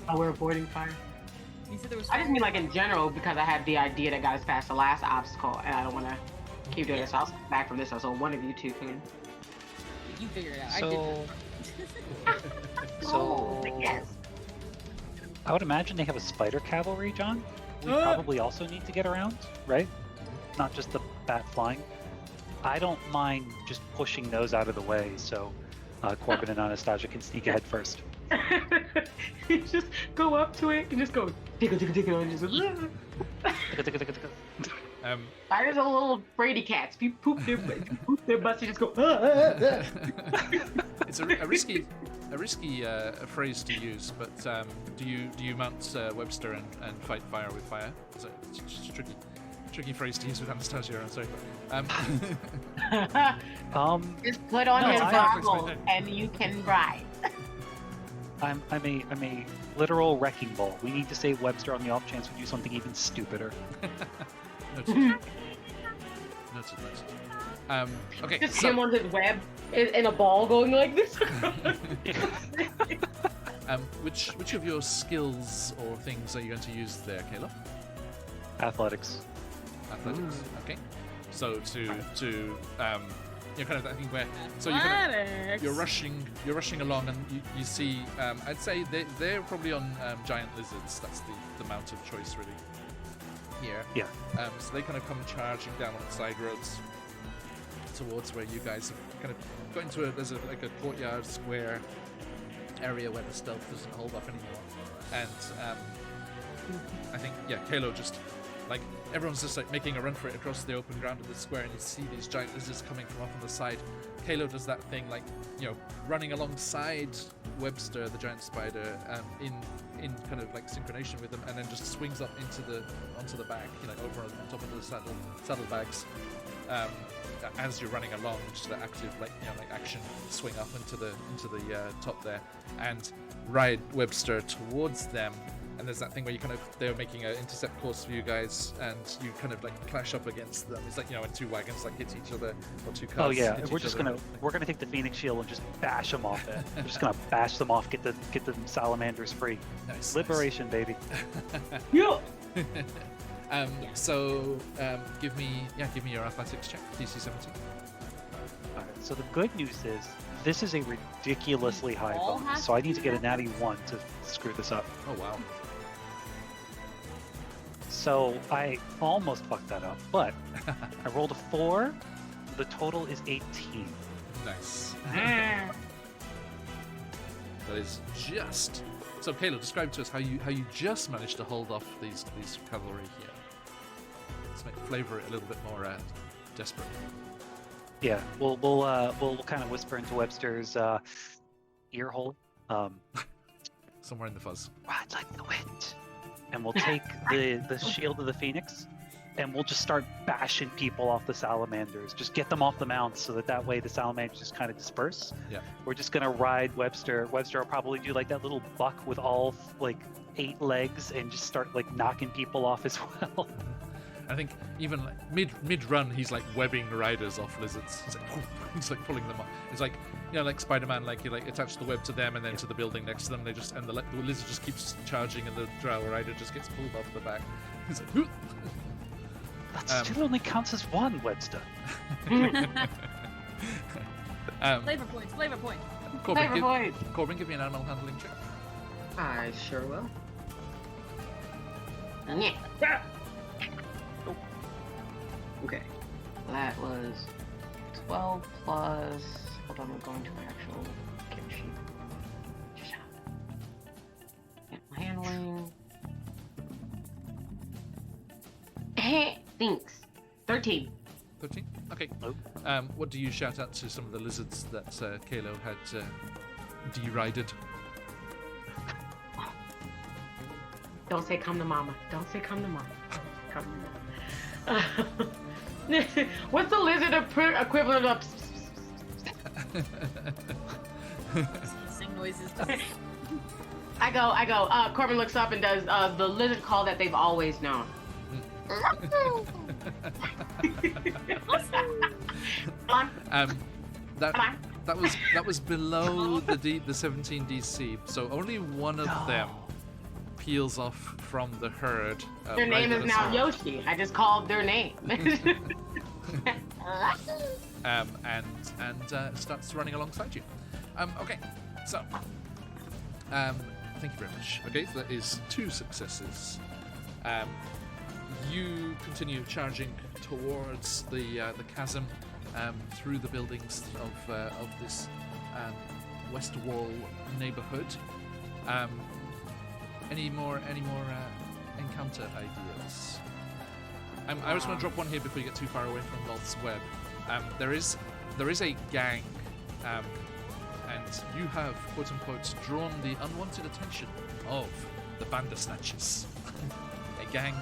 Oh, we're avoiding fire.
You said there was
I just
fire?
mean like in general because I had the idea that got us past the last obstacle, and I don't want to keep doing this. So I'll step back from this, so one of you two can.
You figured it out.
So,
I did.
so
yes.
I would imagine they have a spider cavalry, John. We probably also need to get around, right? Not just the bat flying. I don't mind just pushing those out of the way, so Corbin and Anastasia can sneak ahead first.
You just go up to it and just go tickle, tickle, tickle, and just. Spiders are little brady cats. If you poop their butts, you just go.
It's a risky phrase to use, but do you mount Webster and fight fire with fire? So it's just a tricky phrase to use with Anastasia. I'm sorry.
Just put on
No,
his
I-
goggles and you can ride.
I'm a literal wrecking ball. We need to save Webster on the off chance we do something even stupider.
Noted. Okay.
Just
So,
him on his web in a ball going like this.
which of your skills or things are you going to use there, Caleb?
Athletics.
Athletics. Okay. So you're kind of, I think, where you're rushing along, and you see, I'd say they're probably on giant lizards. That's the mount of choice really here.
Yeah.
So they kind of come charging down on the side roads towards where you guys have kind of got into there's a courtyard square area where the stealth doesn't hold up anymore. And I think, yeah, Kalo just, like, everyone's just like making a run for it across the open ground of the square, and you see these giant lizards coming from off on the side. Kalo does that thing, like, running alongside Webster, the giant spider, in kind of like synchronization with them, and then just swings up onto the back, over on top of the saddlebags. As you're running along, just the active, action swing up into the top there, and ride Webster towards them. and there's that thing where they're making an intercept course for you guys, and you kind of like clash up against them. It's like, you know, when two wagons like hit each other, or two cars.
Oh yeah,
hit
we're
each
just
other.
we're gonna take the Phoenix Shield and just bash them off it. We're just gonna bash them off, get the salamanders free.
Nice,
Liberation, baby.
Yeah.
So give me your athletics check, DC 17.
Alright, so the good news is this is a ridiculously high
all
bonus,
have
so I
to
need to
do
get a
that?
natty 1 to screw this up.
Oh wow.
So I almost fucked that up, but I rolled a 4. The total is 18.
Nice. That is just. So Kayla, describe to us how you just managed to hold off these cavalry here. Let's flavor it a little bit more desperate.
Yeah, we'll kind of whisper into Webster's ear hole.
Somewhere in the fuzz.
Ride like the wind. And we'll take the shield of the Phoenix, and we'll just start bashing people off the salamanders. Just get them off the mounts so that way the salamanders just kind of disperse.
Yeah.
We're just gonna ride Webster. Webster will probably do like that little buck with all like 8 legs and just start like knocking people off as well.
I think even like, mid run, he's like webbing riders off lizards. He's like pulling them off. It's like, you know, like Spider-Man, like you like attach the web to them and then to the building next to them. The lizard just keeps charging and the drow rider just gets pulled off the back. He's like,
That still only counts as 1, Webster.
Flavor points. Flavor points.
Corbin, give me an animal handling check.
I sure will. Yeah. Okay. That was 12 plus. Hold on, we're going to my actual kit sheet. Yeah, my handling. Thanks. 13.
13. Okay.
Oh.
What do you shout out to some of the lizards that Kalo had derided?
Don't say come to mama. Don't say come to mama. Come to mama. What's the lizard equivalent of?
Sing noises.
I go. Corbin looks up and does the lizard call that they've always known.
That was below the 17 DC, so only one of them peels off from the herd.
Their name is now Yoshi. I just called their name.
and starts running alongside you. Okay, so thank you very much. Okay, so that is 2 successes. You continue charging towards the chasm through the buildings of this West Wall neighborhood. Any more encounter ideas? I just want to drop one here before you get too far away from Loth's web. There is a gang, and you have quote unquote drawn the unwanted attention of the Bandersnatchers, a gang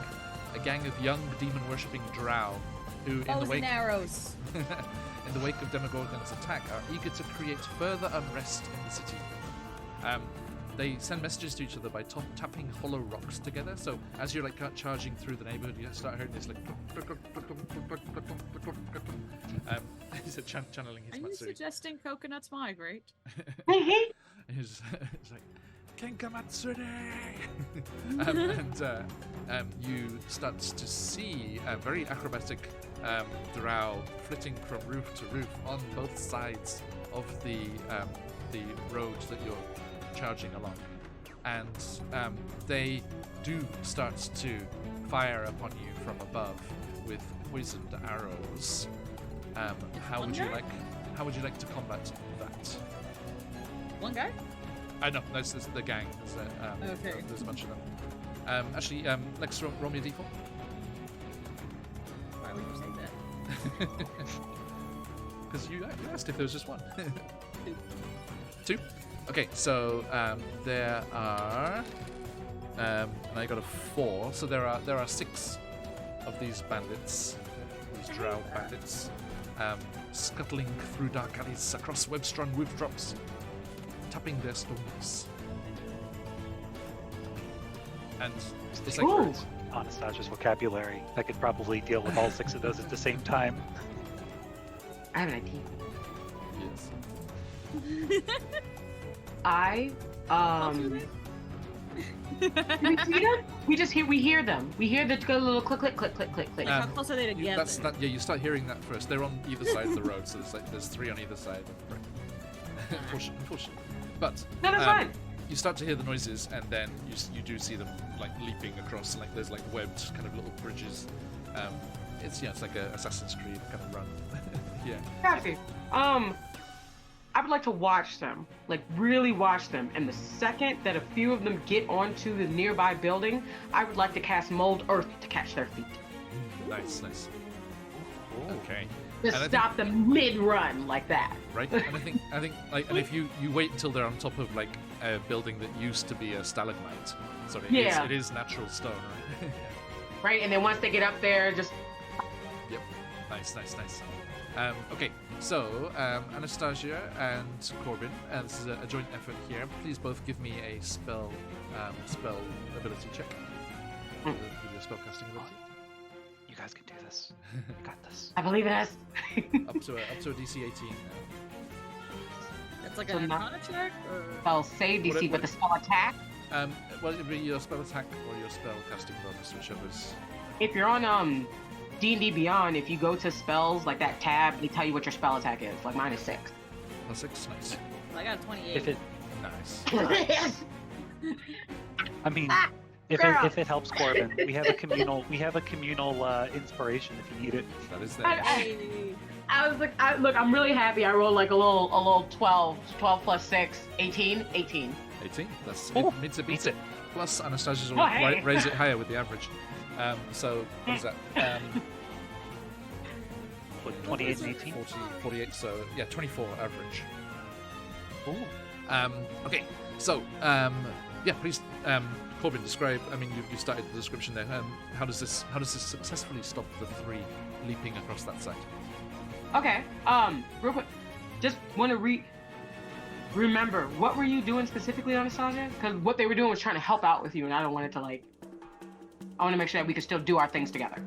of young demon worshipping drow who, in the wake
arrows.
in the wake of Demogorgon's attack, are eager to create further unrest in the city. They send messages to each other by tapping hollow rocks together. So as you're like charging through the neighborhood, you start hearing this like. He's channeling his
Are you
Matsuri.
suggesting coconuts migrate?
He's like Kenkamatsuri, and you start to see a very acrobatic drow flitting from roof to roof on both sides of the road that you're charging along, and they do start to fire upon you from above with poisoned arrows. How would you like to combat that?
One guy?
No, that's the gang.
Okay.
There's a bunch of them. Actually, Lex, roll me a d4.
Why would you say that?
Because you asked if there was just one. 2. Okay, so there are, and I got a 4. So there are 6 of these bandits, these drow bandits, scuttling through dark alleys across web-strewn rooftops, tapping their stones. And
Just
it's
think
like,
Ooh.
words. Anastasia's vocabulary. I could probably deal with all 6 of those at the same time.
I have an idea.
yes.
I do we see them? We hear them. We hear the little click click click click click click.
How close are they together?
That's that. Yeah, you start hearing that first. They're on either side of the road, so there's 3 on either side. Unfortunately. But
No, that's fine.
you start to hear the noises, and then you do see them like leaping across. Like there's like webbed kind of little bridges. It's like a Assassin's Creed kind of run. Yeah.
Kathy, I would like to watch them, like really watch them. And the second that a few of them get onto the nearby building, I would like to cast Mold Earth to catch their feet.
Nice. Okay.
Just
And I
stop them mid-run like that.
Right. And I think like, and if you wait until they're on top of like a building that used to be a stalagmite, so it is natural stone, right?
Right, and then once they get up there, just
Yep. Nice. Okay, so Anastasia and Corbin, this is a joint effort here. Please both give me a spell ability check. Give you a spell casting ability.
You guys can do this. You got this.
I believe in us.
Up to a DC 18.
It's like
So
an
not-
arcana check? Or...
Spell save DC,
What-
but the spell attack.
Well, it'd be your spell attack or your spell casting bonus, whichever's.
If you're on D&D Beyond, if you go to spells like that tab, they tell you what your spell attack is. Like mine is 6.
A 6, nice.
I got a 28.
If it,
Nice.
I mean,
Girl.
if it helps Corbin, we have a communal inspiration if you need it.
That is there.
I was like, look, I'm really happy. I rolled like a little 12 plus 6, 18.
18. That's
Oh,
mid to beat it. Plus Anastasia's will
Oh, hey.
raise it higher with the average. So what is that?
What, 28 and 18?
40, 48. So yeah, 24 average.
Ooh.
Okay. So yeah, please, Corbin, describe. I mean, you started the description there. How does this successfully stop the 3 leaping across that side?
Okay. Real quick, just want to remember what were you doing specifically, Anastasia? Because what they were doing was trying to help out with you, and I don't want it to like. I want to make sure that we can still do our things together.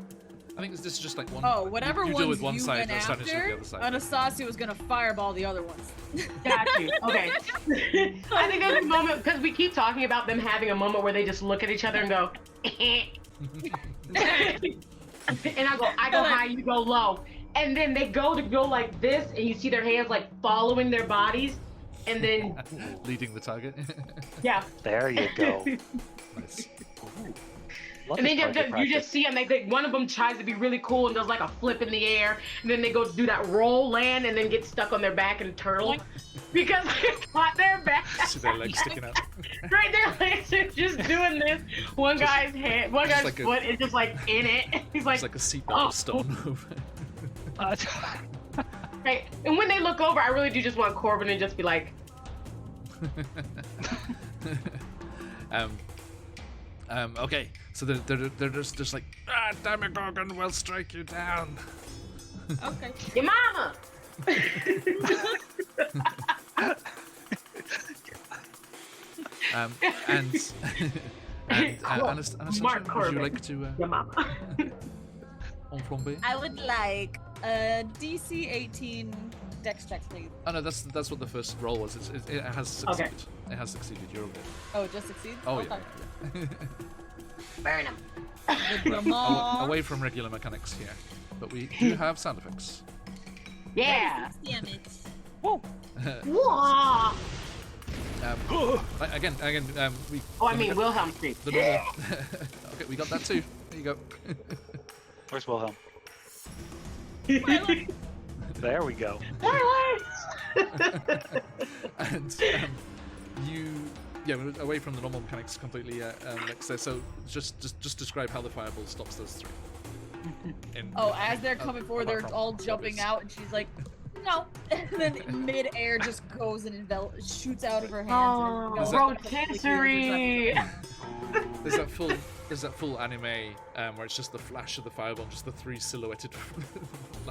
I think this is just like one.
Oh, whatever
you
ones
deal with one
you
side,
went
Anastasia with the
after,
other side.
Anastasia was gonna fireball the other ones.
Got you. Okay. I think there's a moment because we keep talking about them having a moment where they just look at each other and go. And I go high, you go low, and then they go like this, and you see their hands like following their bodies, and then
Leading the target.
yeah.
There you go.
Nice.
Love
And
this
then
target
you
practice.
just see them. One of them tries to be really cool and does like a flip in the air, and then they go do that roll land, and then get stuck on their back and turtle because they caught their back.
See their legs sticking out.
Right, their legs are just doing this. One guy's
like a-
foot is just like in it. He's like,
It's like a seatbelt
oh.
of stone over.
right. And when they look over, I really do just want Corbin to just be like,
Okay, so they're just like, damn it, Gorgon, we'll strike you down.
Okay.
your mama.
And Anastasia,
Mark
would you
Corbin.
like to
Your mama.
en flambe?
I would like a DC 18 dex check, please.
Oh no, that's what the first roll was. It has succeeded. It has succeeded. You're okay.
Oh, it just succeeds?
Oh
Okay.
yeah.
Burn him.
Away from regular mechanics here, but we do have sound effects.
Yeah.
Damn it.
Wah.
Again, we.
Oh, I mean Wilhelm Creek.
The normal. Okay, we got that too. There you go.
Where's Wilhelm? There we go.
And away from the normal mechanics completely. Like so just describe how the fireball stops those 3.
Oh, as they're coming forward, they're
apart from
all jumping
progress.
out, and she's like, no. And then mid-air just goes and shoots out of her hands.
Oh,
and goes
rotisserie.
There's that full anime where it's just the flash of the fireball, just the 3 silhouetted.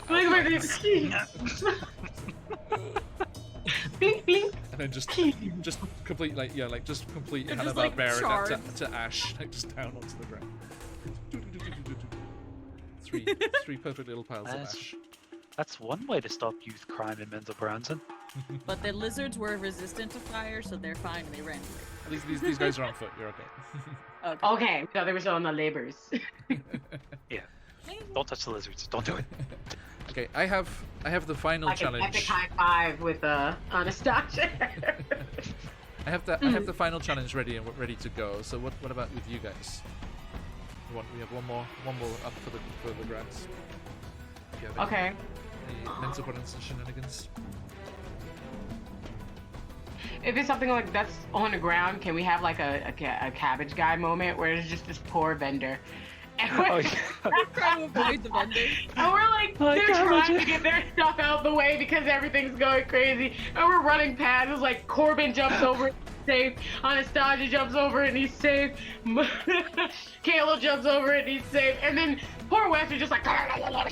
Blink, blink,
outlines.
blink. Blink, blink.
And And just complete just complete
They're just,
Hanna-Barbera to ash, just down onto the ground. Three perfect little piles of ash.
That's one way to stop youth crime in Mendelbrandsen.
But the lizards were resistant to fire, so they're fine and they ran away.
At least these guys are on foot. You're okay.
Okay, so they were still on the labors.
Yeah. Don't touch the lizards. Don't do it.
Okay, I have the final
like
challenge.
An epic high five with Anastasia.
I have the final challenge ready to go. So what about with you guys? We have one more up for the grabs.
Okay.
Any mental balance and shenanigans?
If it's something like that's on the ground, can we have like a cabbage guy moment where it's just this poor vendor? And we're
trying to avoid the vendor.
And we're like, they're trying to get their stuff out the way because everything's going crazy. And we're running past. It's like Corbin jumps over and he's safe. Anastasia jumps over and he's safe. Kayla jumps over and he's safe. And then poor Wes is just like,
I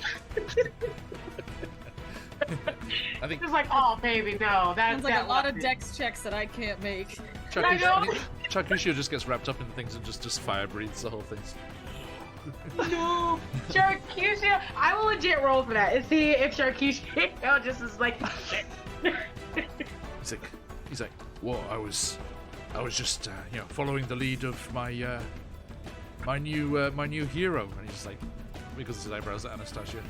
think
just like, oh baby, no.
Sounds like a lot of dex checks that I can't make.
Chakusho just gets wrapped up in things and just fire breathes the whole thing.
No, Sharkeisha, I will legit roll for that and see if Sharkeisha just is like.
He's like, well, I was just following the lead of my my new hero, and he's like, because his eyebrows at Anastasia.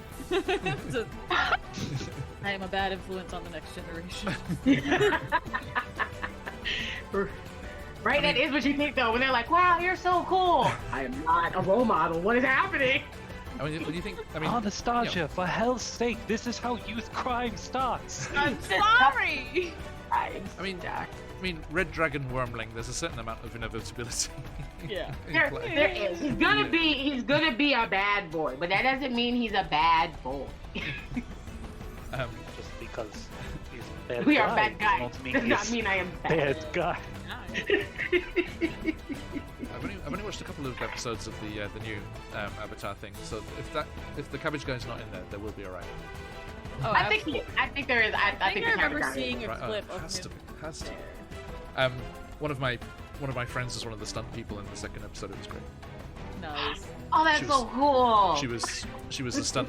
I am a bad influence on the next generation.
Right, that is what you think though. When they're like, "Wow, you're so cool." I am not a role model. What is happening?
I mean, what do you think? I mean,
Anastasia, for hell's sake, this is how youth crime starts.
I'm sorry.
I mean, Red Dragon Wormling. There's a certain amount of inevitability.
Yeah.
There is. He's gonna be a bad boy, but that doesn't mean he's a bad boy.
Just because he's a bad
We
guy
are bad guys. Does not mean I am bad.
bad guy.
I've only watched a couple of episodes of the new Avatar thing, so if the cabbage guy's not in there, they will be alright.
Oh,
I think there is. I think
I
the
remember
camera
seeing a clip of
has
him.
to be. One of my friends is one of the stunt people in the second episode. It was great.
Nice.
Oh, that's so cool.
She was a stunt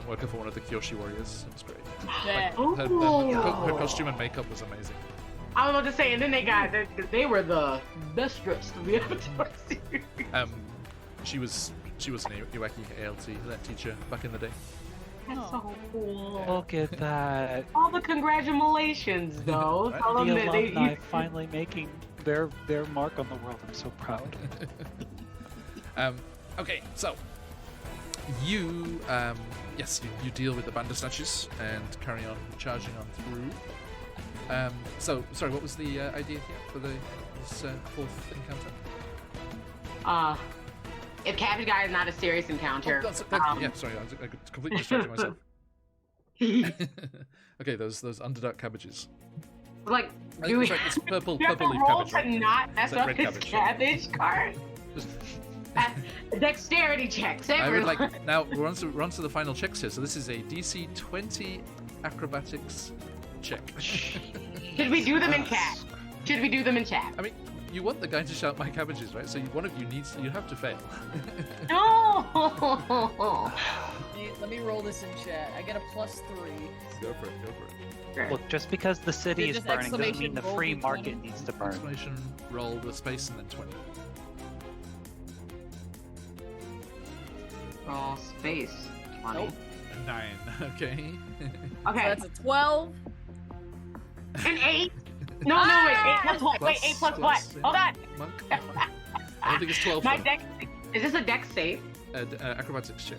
worker for one of the Kyoshi warriors. It was great.
Yeah.
Her costume and makeup was amazing.
I was about to say, and then they were the best dressed of the Avatar series.
She was an Iwaki ALT teacher back in the day.
That's so cool.
Look at that.
All the congratulations, though.
Right.
Tell
The
them that
alumni finally making their mark on the world. I'm so proud.
Okay, so you deal with the Bandersnatches and carry on charging on through. So sorry, what was the idea here for this fourth encounter?
If Cabbage Guy is not a serious encounter.
Yeah, sorry, I completely distracted myself. Okay, those underdark cabbages.
Like, do we
it's purple
have to
leaf
roll
cabbage,
to
right?
not mess
It's like
up
red
his
cabbage.
cabbage card? Dexterity checks, everyone.
I would like now we're on to the final checks here. So this is a DC 20 acrobatics check.
Should we do them in chat? Should we do them in chat?
I mean, you want the guy to shout "my cabbages," right? So one of you you have to fail.
No.
Let me roll this in chat. I get a +3.
Go for it.
Look, just because the city
Did
is
this
burning doesn't mean
exclamation
the
roll
free
be
market
20?
needs to burn.
Exclamation roll with space and then 20.
Roll space. 20.
Nope.
9. Okay.
So
Okay.
that's a 12.
An 8. No, wait. 8 plus what? Wait, 8 plus what? Hold on.
Monk. I don't think it's 12.
My
though.
dex. Is this a dex save?
Acrobatics check.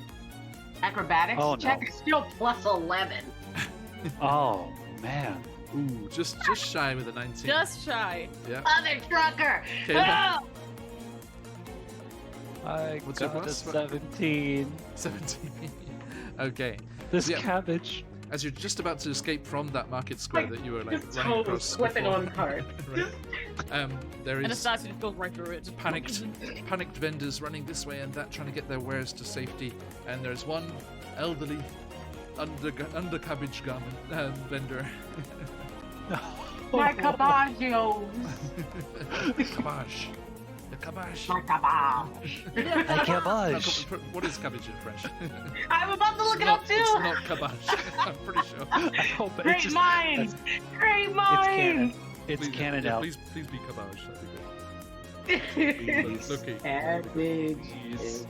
Acrobatics
Oh, no.
check is still +11.
Oh man.
Ooh, just shy with a 19.
Just shy.
Yeah.
Other trucker.
Okay.
Oh!
I
What's your
got a
plus?
17.
17. Okay.
This
Yeah.
cabbage.
As you're just about to escape from that market square that you were like
Just
running
toes
across
slipping
before.
on the cart.
Right. There
And
is
Anastasia just goes right through it. Just
panicked vendors running this way and that, trying to get their wares to safety. And there's one elderly under cabbage garment vendor
My caballos.
Cabbage. The cabbage.
My cabbage.
I cabbage.
What is cabbage in French?
I'm about to look it up too.
It's not cabbage. I'm pretty sure.
I hope it's
Great
just,
minds. Great
It's
minds.
canon. It's
Please-
canon
yeah,
now.
Please be cabbage. That'd be good.
Please.
Okay.
Cabbage.
Please.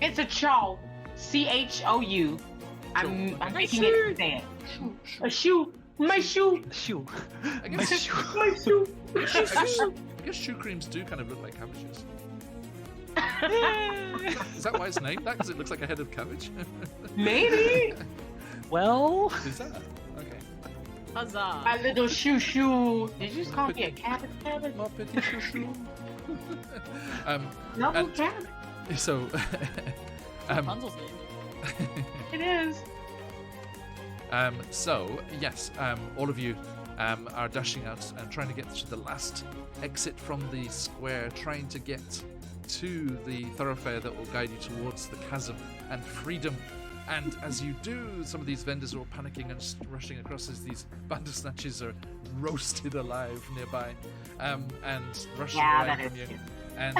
It's a chow. CHOU. I'm making it stand. A shoe. My shoe.
Shoo.
I
My
guess,
shoo.
My shoe.
I guess shoe creams do kind of look like cabbages. Is that why it's named that? Because it looks like a head of cabbage?
Maybe.
Well,
Is that? Okay.
Huzzah!
My little shoo shoo. Did you just call me a cabbage?
My petit chouchou.
No,
and-
cabbage.
So,
Rapunzel's name.
It is.
so yes, all of you are dashing out and trying to get to the last exit from the square, trying to get to the thoroughfare that will guide you towards the chasm and freedom. And as you do, some of these vendors are all panicking and just rushing across as these bandersnatches are roasted alive nearby, and rushing
Yeah,
away
that
from
is
you. And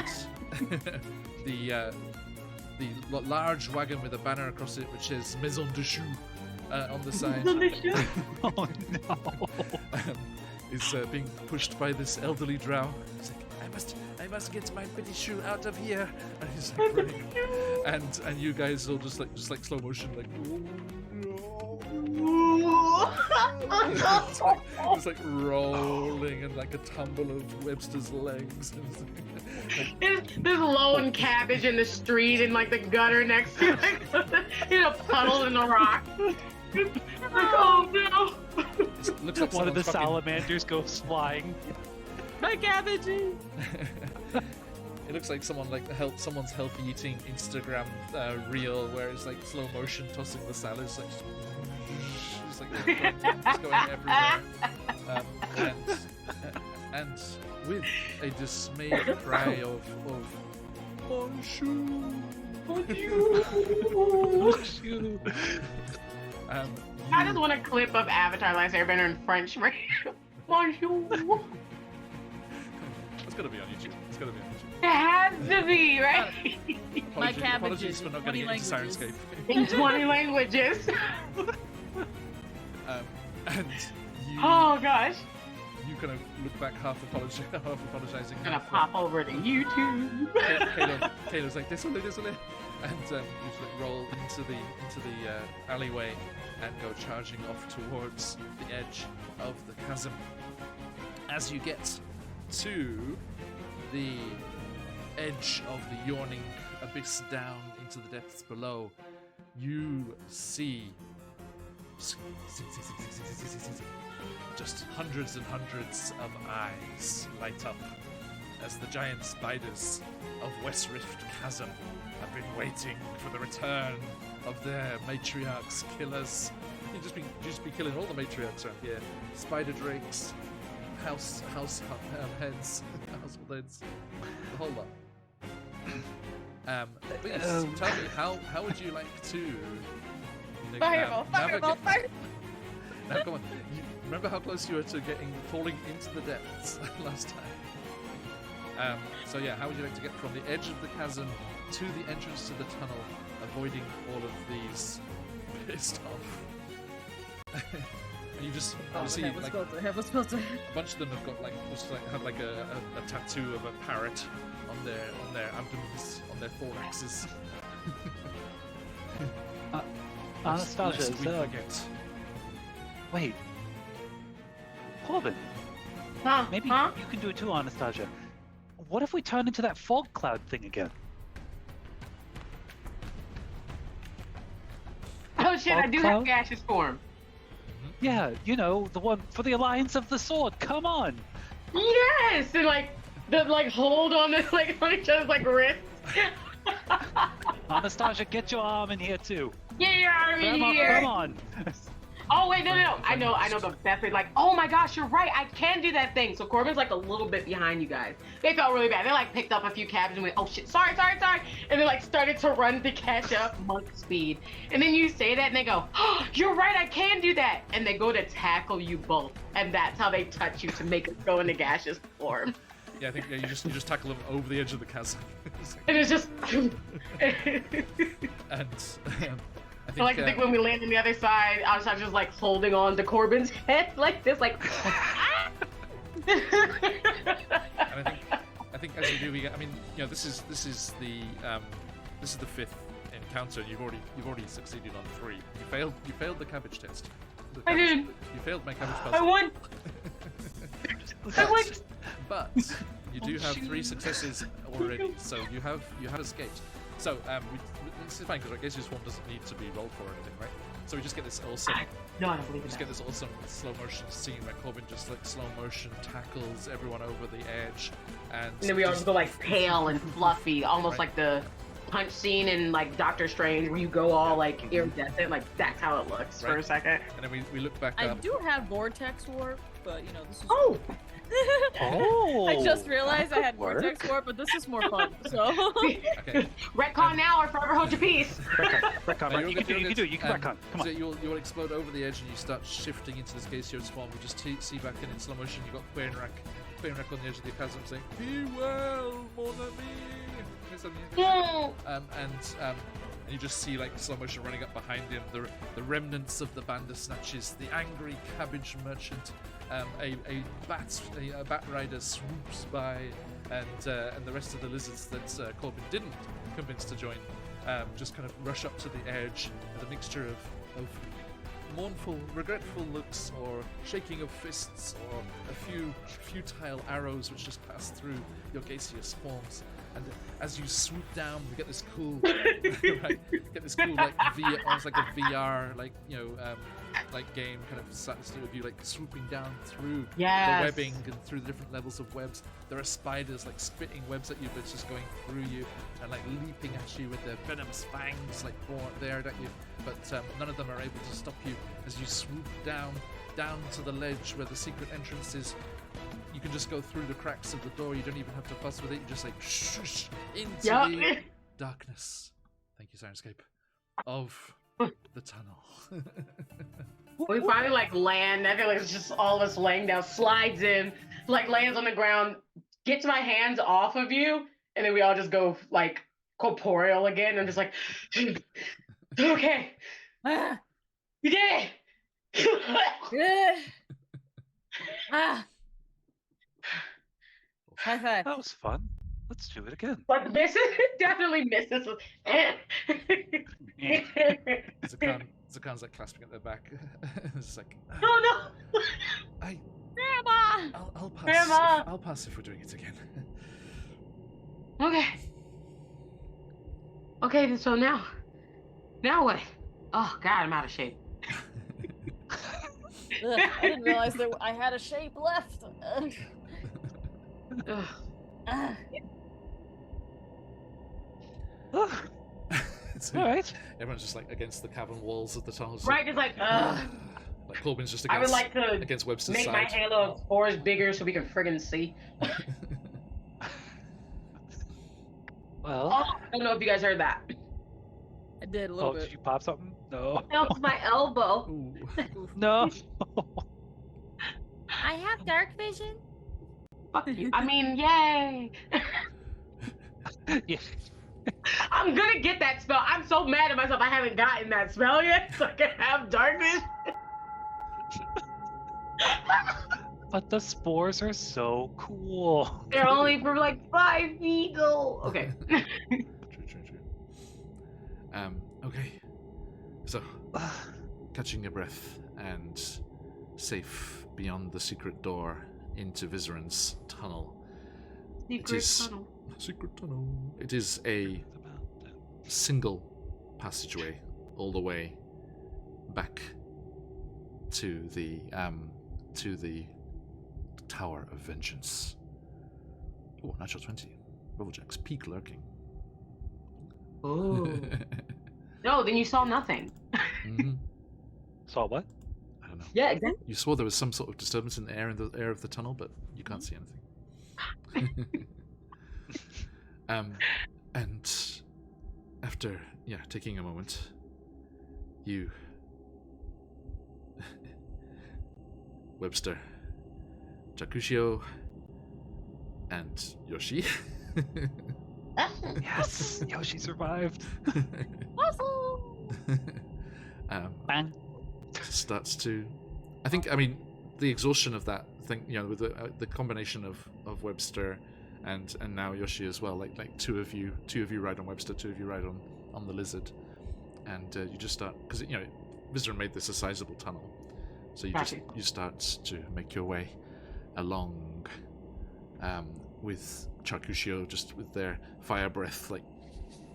the large wagon with a banner across it which says Maison de Choux on the side
oh no.
is being pushed by this elderly drow. He's like, I must get my petit chou out of here. And he's like running. And you guys all just like slow motion, like it's like rolling and like a tumble of Webster's legs.
There's lone cabbage in the street and like the gutter next to it, in a puddle in the rock. Oh no!
Looks like
One of the
someone's fucking-
salamanders goes flying.
My cabbages!
It looks like someone's healthy eating Instagram reel where it's like slow motion tossing the salads, like just like going everywhere. And with a dismayed cry of Bonjour.
I just want a clip of Avatar: Last Airbender in French, right? Bonjour.
It's gonna be on YouTube. It's gonna be on YouTube.
It has to be, right?
My
Apologies
cabbages
for
in
not
20
getting into
languages.
Sirenscape.
In 20 languages.
And you,
Oh gosh.
you kind of look back half apologizing.
I'm gonna pop over to YouTube.
Kayla's like, désolé. And you just like roll into the alleyway and go charging off towards the edge of the chasm. As you get to the edge of the yawning abyss down into the depths below, you see just hundreds and hundreds of eyes light up as the giant spiders of West Rift Chasm have been waiting for the return of their matriarchs, killers. You just be killing all the matriarchs around here. Spider drakes, house heads, household heads, the whole lot. Please tell me how would you like to
Fireball, fireball, fireball!
Now come on. Remember how close you were to falling into the depths last time? So yeah, how would you like to get from the edge of the chasm to the entrance to the tunnel, avoiding all of these pissed off? And you just see like a bunch of them have got like a tattoo of a parrot on their abdomens, on their thoraxes.
Anastasia,
Lest
is
we
that...
forget.
Wait. Corbin,
Huh?
maybe
Huh?
you can do it too, Anastasia. What if we turn into that fog cloud thing again?
Oh shit, I
Fog
do
cloud?
have gaseous form.
Yeah, you know, the one for the Alliance of the Sword. Come on.
Yes! And like the hold on this on each other's wrists.
Anastasia, get your arm in here too.
Get your arm in
Come on,
here!
come on.
Oh wait, no. I know the best thing. Like, oh my gosh, you're right. I can do that thing. So Corbin's like a little bit behind you guys. They felt really bad. They like picked up a few cabs and went, oh shit, sorry. And they like started to run to catch up monk speed. And then you say that and they go, oh, you're right, I can do that. And they go to tackle you both. And that's how they touch you to make it go into gaseous form.
Yeah, I think you just tackle them over the edge of the chasm.
And it's just.
And
I like to think when we land on the other side, I was just like holding on to Corbin's head like this, like.
And I think as you do, we get. I mean, you know, this is the 5th encounter. And you've already succeeded on 3. You failed the cabbage test.
I did.
You failed my cabbage puzzle.
I won.
But you do have 3 successes already, so you have escaped. So this is fine because our gaseous form doesn't need to be rolled for or anything, right? So we just get this awesome.
No, I don't believe
Just get this awesome slow motion scene where Corbin just like slow motion tackles everyone over the edge, and
then we all just go like pale and fluffy, almost like the punch scene in like Doctor Strange where you go all like iridescent, like that's how it looks for a second.
And then we look back
I
up.
do have vortex warp, but you know this is.
Oh.
I just realized I had
work.
vortex warp, but this is more fun. So.
Okay.
Retcon now or forever hold your peace.
Retcon,
No,
you can do it. You can retcon. Come
So
on.
you'll explode over the edge and you start shifting into this gaseous form. We just see back in slow motion. You got Quainrack on the edge of the chasm saying, "Be well, mon ami." And you just see like slow motion running up behind him, the remnants of the Bandersnatches, the angry cabbage merchant, a bat rider swoops by, and the rest of the lizards that Corbin didn't convince to join just kind of rush up to the edge with a mixture of mournful, regretful looks, or shaking of fists, or a few futile arrows which just pass through your gaseous forms. And as you swoop down, we get this cool, right? Get this cool like almost like a VR, like like game kind of slapstick of you like swooping down through the webbing and through the different levels of webs. There are spiders like spitting webs at you, but just going through you and like leaping at you with their venomous fangs like there at you. But none of them are able to stop you as you swoop down to the ledge where the secret entrance is. You can just go through the cracks of the door. You don't even have to fuss with it. You just like shh into the darkness. Thank you, Sirenscape. Of the tunnel.
We finally like land. I feel like it's just all of us laying down, slides in, like lands on the ground, gets my hands off of you, and then we all just go like corporeal again. I'm just like, okay, you did it.
High five.
That was fun. Let's do it again.
But this is definitely misses.
Zakan's like clasping at their back. It's like,
Oh no!
Grandma!
I'll pass.
Grandma!
I'll pass if we're doing it again.
Okay, so now what? Oh God, I'm out of shape.
Ugh, I didn't realize that I had a shape left.
Ugh.
All right.
Everyone's just like against the cavern walls of the tunnel.
Right, just like
Like Corbin's just
I would like to
against Webster's
make
side.
my halo of spores bigger so we can friggin' see.
Well.
Oh, I don't know if you guys heard that.
I did a little
Did
bit.
you pop something? No.
That was my elbow.
Ooh.
No.
I have dark vision.
Fuck you. I mean, yay.
Yeah.
I'm gonna get that spell. I'm so mad at myself I haven't gotten that spell yet, so I can have darkness.
But the spores are so cool.
They're only for like 5 feet though. Okay.
True. Okay. So, catching your breath and safe beyond the secret door into Vizeran's tunnel. Secret tunnel. It is a single passageway all the way back to the Tower of Vengeance. Oh, natural 20. Rolljack's peak lurking.
Oh. No, then you saw nothing.
Mm-hmm.
Saw what?
Yeah, exactly.
You swore there was some sort of disturbance in the air of the tunnel, but you can't see anything. And after taking a moment, you Webster, Jakushio, and Yoshi.
Yes, Yoshi survived. Bang.
Starts to, I mean, the exhaustion of that thing, with the combination of Webster and now Yoshi as well. Like two of you ride on Webster, two of you ride on the lizard, and you just start, because Visitor made this a sizable tunnel, so you start to make your way along, with Chakushio just with their fire breath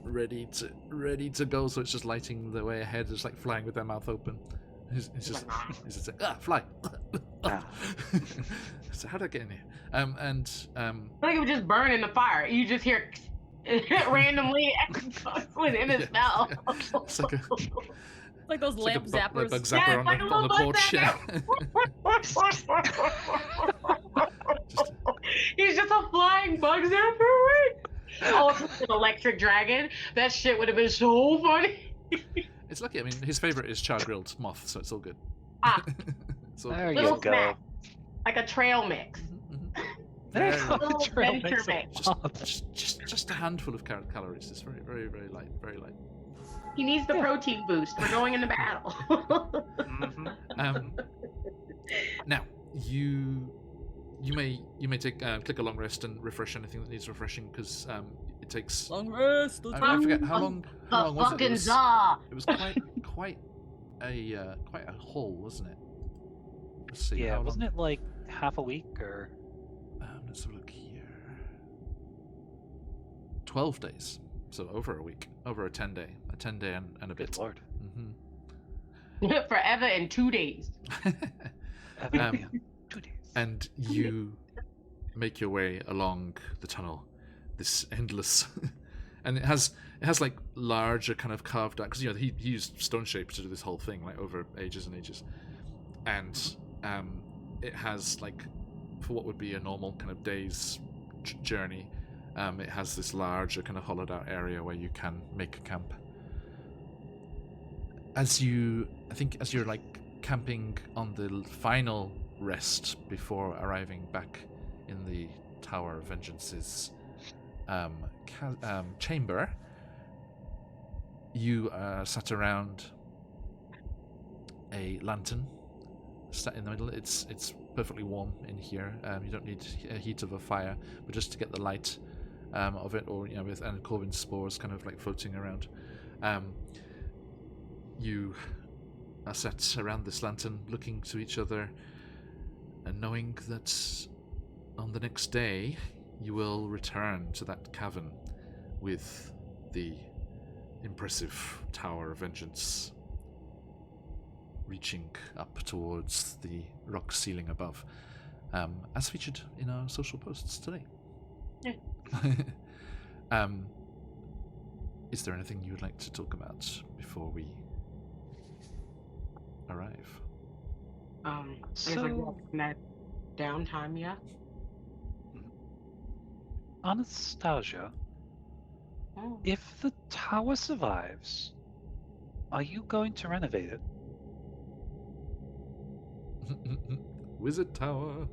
ready to go. So it's just lighting the way ahead, just flying with their mouth open. He's just fly. So how did I get in here?
I think it would just burn in the fire. You just hear randomly within his mouth.
It's like
like those lamp zappers.
Bug zapper on the porch. Yeah.
He's just a flying bug zapper, right? Oh, it's an electric dragon. That shit would have been so funny.
It's lucky. I mean, his favorite is char-grilled moth, so it's all good.
So
there you
little
go.
snack, like a trail mix.
There you go.
Little
Trail
venture
mix.
mix.
Just a handful of calories. It's very, very, very light. Very light.
He needs the protein boost. We're going into battle.
Now you may take click a long rest and refresh anything that needs refreshing, because it takes
Long rest.
I forget how long was it?
Fucking
It was quite a haul, wasn't it? Let's see.
Yeah,
how
wasn't
long?
it like half a week or?
Let's have a look here. 12 days, so over a week, over a 10-day and a bit.
Good lord.
Forever in 2 days.
2 days.
And you make your way along the tunnel, this endless, and it has larger kind of carved out, because he used stone shapes to do this whole thing over ages and ages, and it has for what would be a normal kind of day's journey, it has this larger kind of hollowed out area where you can make a camp. As you're camping on the final rest before arriving back in the Tower of Vengeance's chamber, you sat around a lantern sat in the middle. It's perfectly warm in here. You don't need heat of a fire, but just to get the light of it, or with Corbin's spores kind of floating around. You are sat around this lantern, looking to each other, and knowing that on the next day you will return to that cavern with the impressive Tower of Vengeance reaching up towards the rock ceiling above, as featured in our social posts today.
Yeah.
Is there anything you would like to talk about before we arrive?
So that downtime, yeah.
Anastasia, if the tower survives, are you going to renovate it?
Wizard Tower.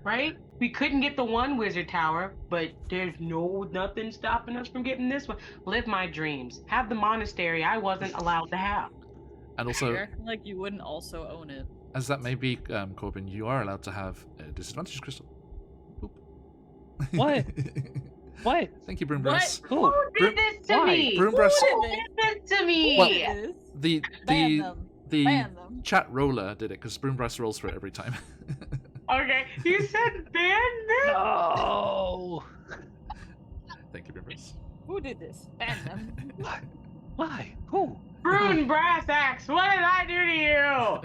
Right? We couldn't get the one wizard tower, but there's nothing stopping us from getting this one. Live my dreams. Have the monastery I wasn't allowed to have.
And also,
You're acting like you wouldn't also own it.
as that may be, Corbin, you are allowed to have a disadvantage crystal. Boop.
What? What?
Thank you, Broombrass.
Who?
Who did this to
Why?
me?
Broombrass.
Who did this to me?
Well,
It is.
The
Ban them.
the
Ban them.
chat roller did it, because Broombrass rolls for it every time.
Okay, you said ban them?
No.
Thank you, Broombrass.
Who did this? Ban them.
Why? Why? Who?
Brune brass axe, what did I do to you?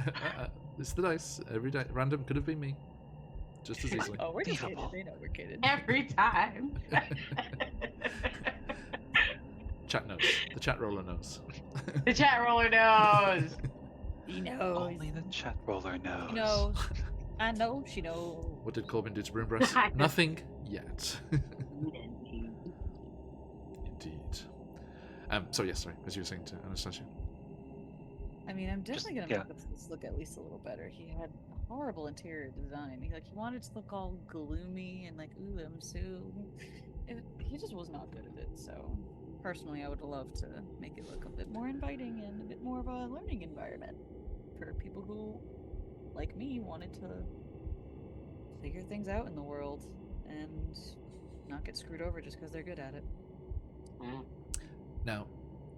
It's the dice. Every day, random could have been me, just as easily.
Oh, we're just kidding.
Unbelievable.
They know we're kidding.
Every time.
Chat knows. The chat roller knows.
The chat roller knows.
He knows.
Only the chat roller knows.
She knows. I know she knows.
What did Corbin do to Broombrass? Nothing yet. Indeed. So yes, sorry, as you were saying to Anastasia.
I mean, I'm definitely
Just-
gonna
yeah.
make this look at least a little better. He had horrible interior design. He wanted to look all gloomy and like, ooh, I'm so. He just was not good at it. So, personally, I would love to make it look a bit more inviting and a bit more of a learning environment for people who, like me, wanted to figure things out in the world and not get screwed over just because they're good at it.
Now,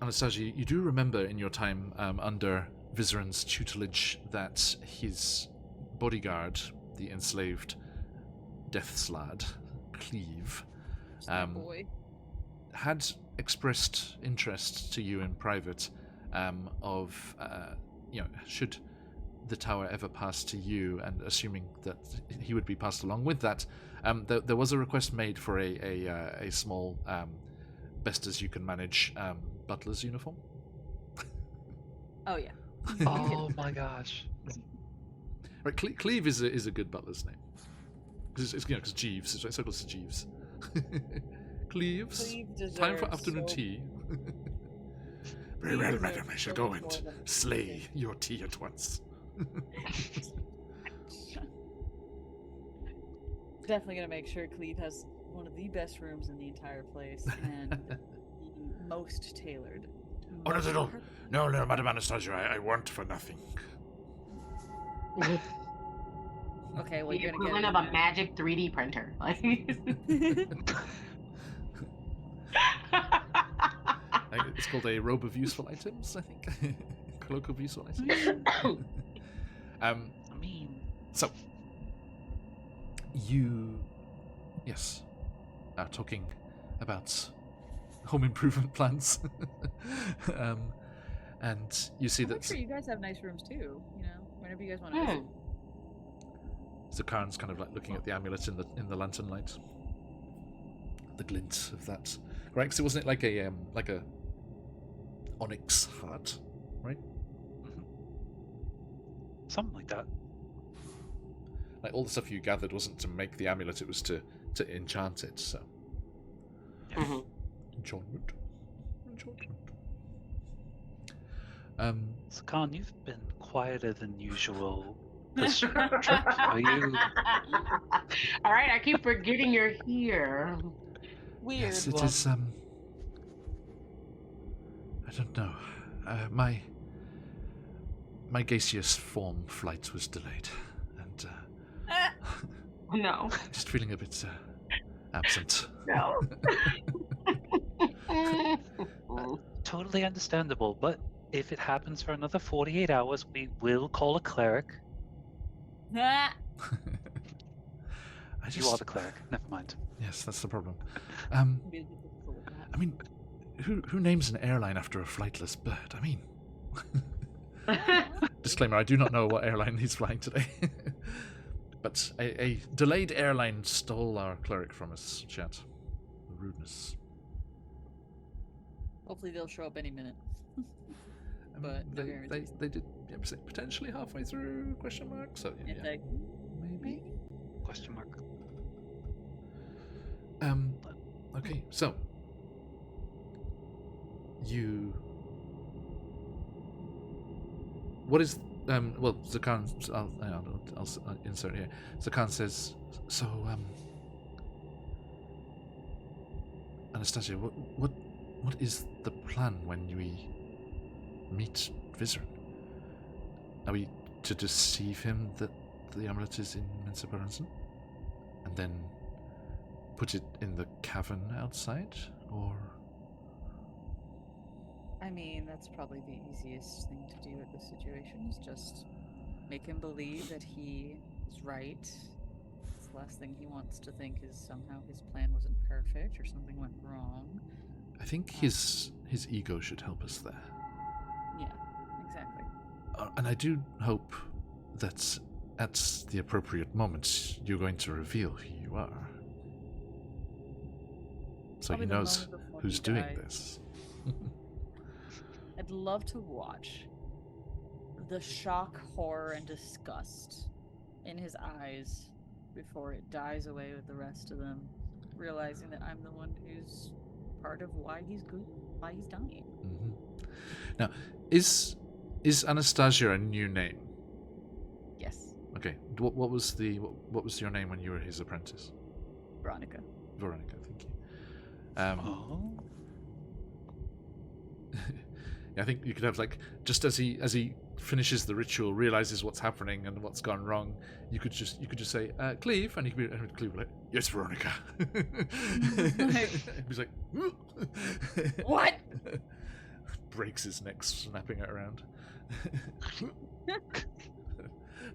Anastasia, you do remember in your time under Vizeran's tutelage that his bodyguard, the enslaved death's lad, Cleve,
Boy.
had expressed interest to you in private of, should the tower ever pass to you, and assuming that he would be passed along with that, there was a request made for a small, best as you can manage, butler's uniform.
Oh yeah.
Oh my gosh.
Right, Cleve is a good butler's name. Because Jeeves, it's so close to Jeeves. Cleves,
Cleve
time for
deserves
afternoon
so-
tea. Very
Cleve
well,
deserves
madam, I shall
so
go
much
and
more than-
slay your tea at once.
Definitely gonna make sure Cleve has one of the best rooms in the entire place and the most tailored.
Oh, no,
most
no, no.
perfect-
No, Madam Anastasia, I want for nothing.
Okay, well
The
you're gonna
equivalent
get
of a magic 3D printer. Like,
It's called a robe of useful items, I think. Cloak of useful items.
I mean,
So, you, yes, are talking about home improvement plans. And you see
I'm
that
sure you guys have nice rooms too. You know, whenever you guys want to.
Hmm.
Zakarn's kind of like looking at the amulet in the lantern light. The glint of that, right? Because it wasn't like a onyx heart, right?
something like that.
Like all the stuff you gathered wasn't to make the amulet; it was to enchant it. So
Mhm.
enchantment.
So, Khan, you've been quieter than usual this trip. Are you?
All right, I keep forgetting you're here.
Weird.
Yes, it
Well,
is. I don't know. My gaseous form flight was delayed, and
No,
just feeling a bit absent.
no.
Totally understandable, but if it happens for another 48 hours, we will call a cleric.
Ah,
I
You are the cleric. Never mind.
Yes, that's the problem.
be a bit difficult with that.
I mean, who names an airline after a flightless bird? I mean, disclaimer: I do not know what airline he's flying today. But a delayed airline stole our cleric from us, chat. Rudeness.
Hopefully they'll show up any minute.
I mean,
But no guarantees.
they did say potentially halfway through, question mark, so yeah,
If they
maybe.
Question mark.
Okay, so what is well, Zakan, I'll insert here. Zakan says, so Anastasia, what is the plan when we meet Vizeran? Are we to deceive him that the amulet is in Mensa Baranson? And then put it in the cavern outside? Or...
I mean, that's probably the easiest thing to do at this situation is just make him believe that he is right. It's the last thing he wants to think is somehow his plan wasn't perfect or something went wrong.
I think his ego should help us there.
Yeah, exactly.
And I do hope that at the appropriate moment you're going to reveal who you are. So
Probably
he
the
knows
moment before
who's
he
doing
dies.
this.
I'd love to watch the shock, horror, and disgust in his eyes before it dies away with the rest of them, realizing that I'm the one who's part of why he's dying.
Mm-hmm. Now, is Anastasia a new name?
Yes.
Okay. What was your name when you were his apprentice?
Veronica.
Veronica, thank you. Yeah, I think you could have like, just as he finishes the ritual, realizes what's happening and what's gone wrong, you could just say Cleve, and Cleve would be like, yes, Veronica. He's like,
what?
Breaks his neck, snapping it around.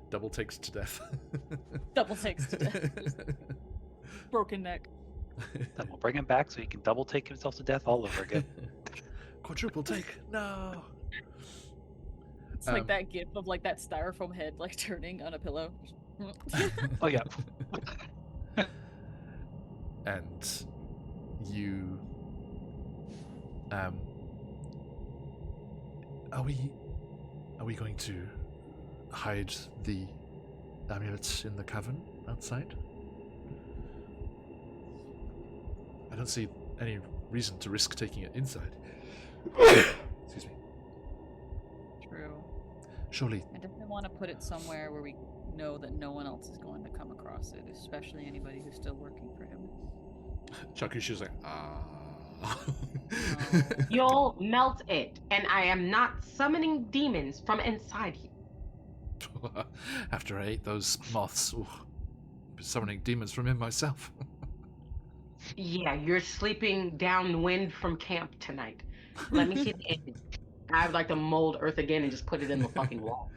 Double takes to death.
Double takes to death. Broken neck.
Then we'll bring him back so he can double take himself to death all over again.
Quadruple take. No.
It's like that gif of like that styrofoam head like turning on a pillow.
Oh yeah.
And you are we going to hide the amulets in the cavern outside? I don't see any reason to risk taking it inside. Excuse me.
True.
Surely.
I definitely want to put it somewhere where we know that no one else is going to come across it, especially anybody who's still working for him.
Chakushi's like,
You'll melt it, and I am not summoning demons from inside you.
After I ate those moths, summoning demons from him myself.
Yeah, you're sleeping downwind from camp tonight. Let me see the ending. I would like to mold Earth again and just put it in the fucking wall.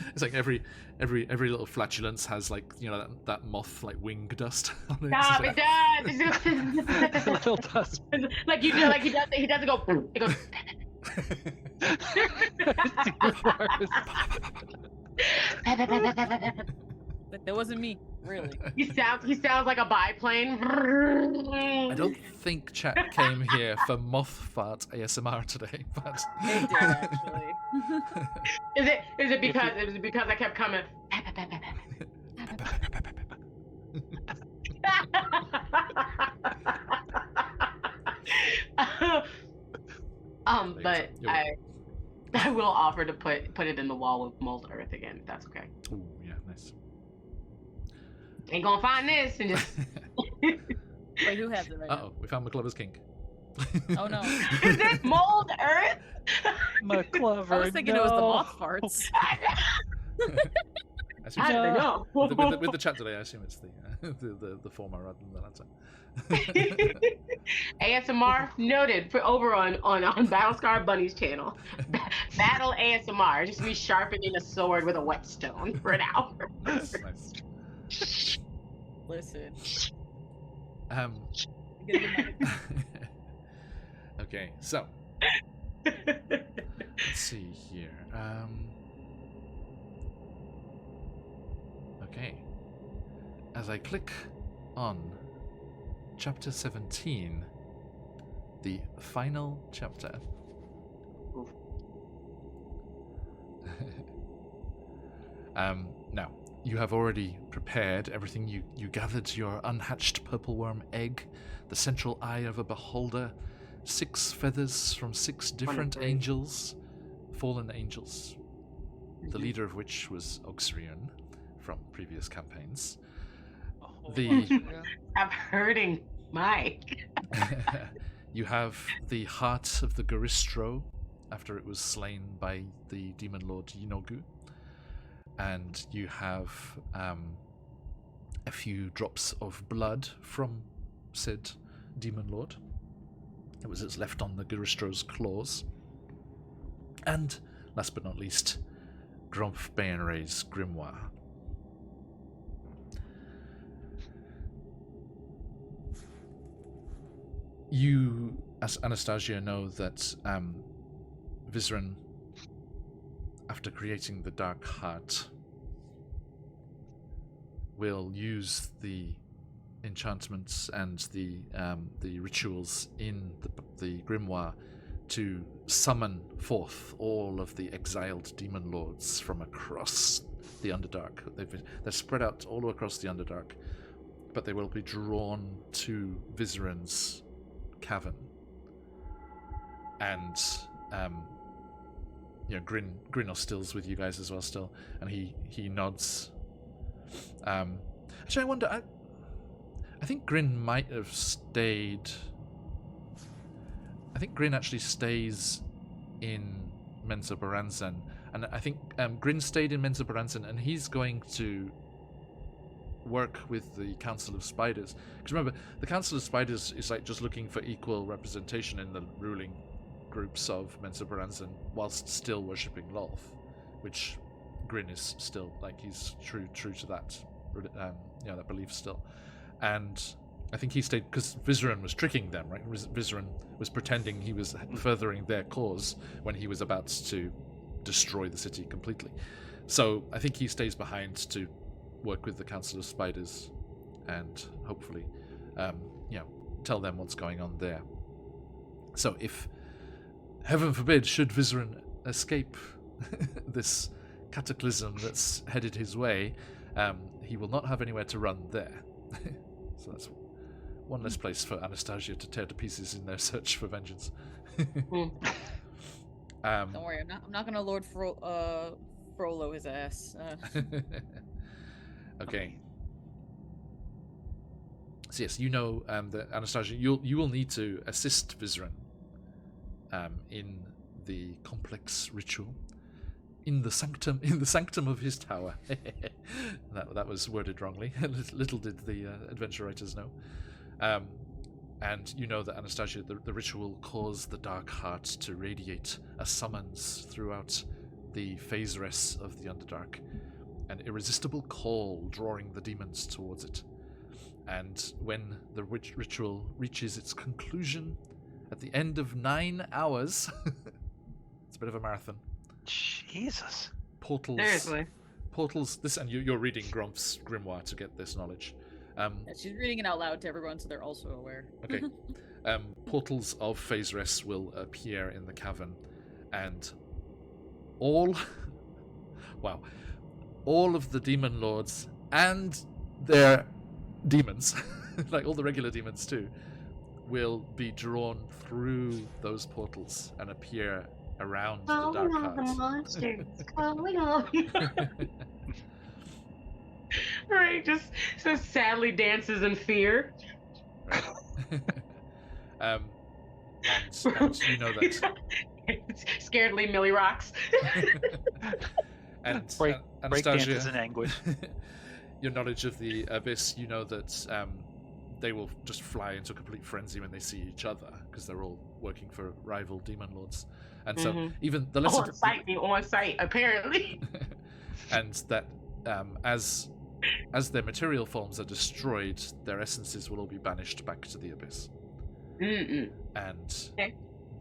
It's like every little flatulence has like, you know, that moth like wing dust on it.
Stop!
Like,
It does.
Little dust.
Like you do, like he does. He doesn't go. It goes.
But that wasn't me, really.
He sounds like a biplane.
I don't think chat came here for moth fart ASMR today, but
It did actually.
Is it because I kept coming? But I will offer to put it in the wall with mold Earth again, if that's okay.
Ooh, yeah, nice.
Ain't gonna find this and just.
Wait, who has it right
Uh-oh, we found McClover's kink.
now? Oh no.
Is this mold Earth?
McClover,
I was thinking it was the moth farts.
I don't know.
With the chat today, I assume it's the former rather than the latter.
ASMR noted for over on Battlescar Bunny's channel. Battle ASMR, just me sharpening a sword with a whetstone for an hour.
Nice.
Listen.
Okay, so let's see here. Okay, as I click on chapter 17, the final chapter. Now, you have already prepared everything. You gathered your unhatched purple worm egg, the central eye of a beholder, 6 feathers from 6 different angels, fallen angels, the leader of which was Oxrion from previous campaigns.
I'm hurting Mike.
You have the heart of the Garistro after it was slain by the demon lord Yinogu. And you have a few drops of blood from said demon lord. It was left on the Garistro's claws. And, last but not least, Grumpf Bayenre's grimoire. You, as Anastasia, know that Vizran, after creating the Dark Heart, will use the enchantments and the rituals in the grimoire to summon forth all of the exiled demon lords from across the Underdark. They're spread out all across the Underdark, but they will be drawn to Vizerin's cavern. And Grin stills with you guys as well still, and he nods. Actually, I wonder. I think Grin might have stayed. I think Grin actually stays in Mensa Baranzan, and I think Grin stayed in Mensa Baranzan, and he's going to work with the Council of Spiders. Because remember, the Council of Spiders is like just looking for equal representation in the ruling groups of Mensa Baranzan, whilst still worshipping Lolth, which Grin is still like he's true to that, that belief still. And I think he stayed because Vizerin was tricking them, right? Vizerin was pretending he was furthering their cause when he was about to destroy the city completely. So I think he stays behind to work with the Council of Spiders and hopefully, tell them what's going on there. So if, heaven forbid, should Vizerin escape this cataclysm that's headed his way, he will not have anywhere to run there. So that's one less place for Anastasia to tear to pieces in their search for vengeance.
Don't worry, I'm not gonna Lord Frollo his ass.
Okay. So yes, that Anastasia, you will need to assist Vizerin in the complex ritual in the sanctum of his tower. that was worded wrongly. Little did the adventure writers know. And you know that Anastasia, the ritual will cause the Dark Heart to radiate a summons throughout the phase-res of the Underdark, an irresistible call drawing the demons towards it. And when the ritual reaches its conclusion at the end of 9 hours, it's a bit of a marathon.
Jesus.
Portals.
Seriously.
Portals. This, and you're reading Grump's grimoire to get this knowledge.
Yeah, she's reading it out loud to everyone, so they're also aware.
Okay. Portals of phase-res will appear in the cavern, and all of the demon lords and their demons, like all the regular demons too, will be drawn through those portals and appear around the Dark Heart.
Monsters coming on. Right, just so sadly dances in fear.
And you know that.
Scaredly Millie rocks.
And
break
Anastasia,
dances in anguish.
your knowledge of the Abyss, you know that they will just fly into a complete frenzy when they see each other because they're all working for rival demon lords, and so even the lesser
on site apparently.
And that as their material forms are destroyed, their essences will all be banished back to the Abyss. And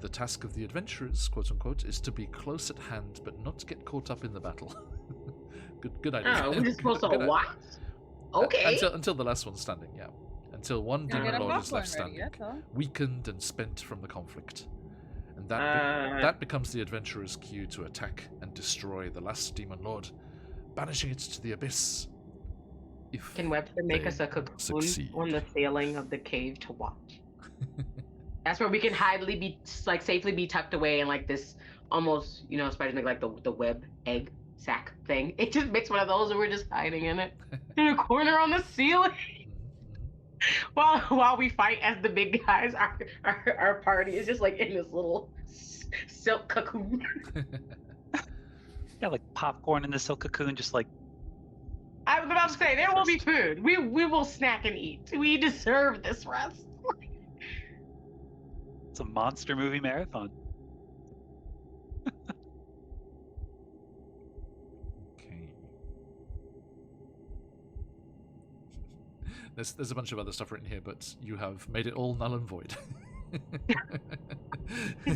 the task of the adventurers, quote unquote, is to be close at hand but not get caught up in the battle. Good idea.
Oh, we're just supposed to watch? Okay.
Until the last one's standing, yeah. Until one demon lord is left standing, weakened and spent from the conflict. And that becomes the adventurer's cue to attack and destroy the last demon lord, banishing it to the Abyss.
Can Webster make us a cocoon on the ceiling of the cave to watch? That's where we can safely be tucked away in like this almost, spiders make like the web egg sack thing. It just makes one of those and we're just hiding in it in a corner on the ceiling. While we fight as the big guys, our party is just like in this little silk cocoon.
Yeah, like popcorn in the silk cocoon, just like.
I was about to say, there will be food. We will snack and eat. We deserve this rest.
It's a monster movie marathon.
Okay. There's a bunch of other stuff written here, but you have made it all null and void.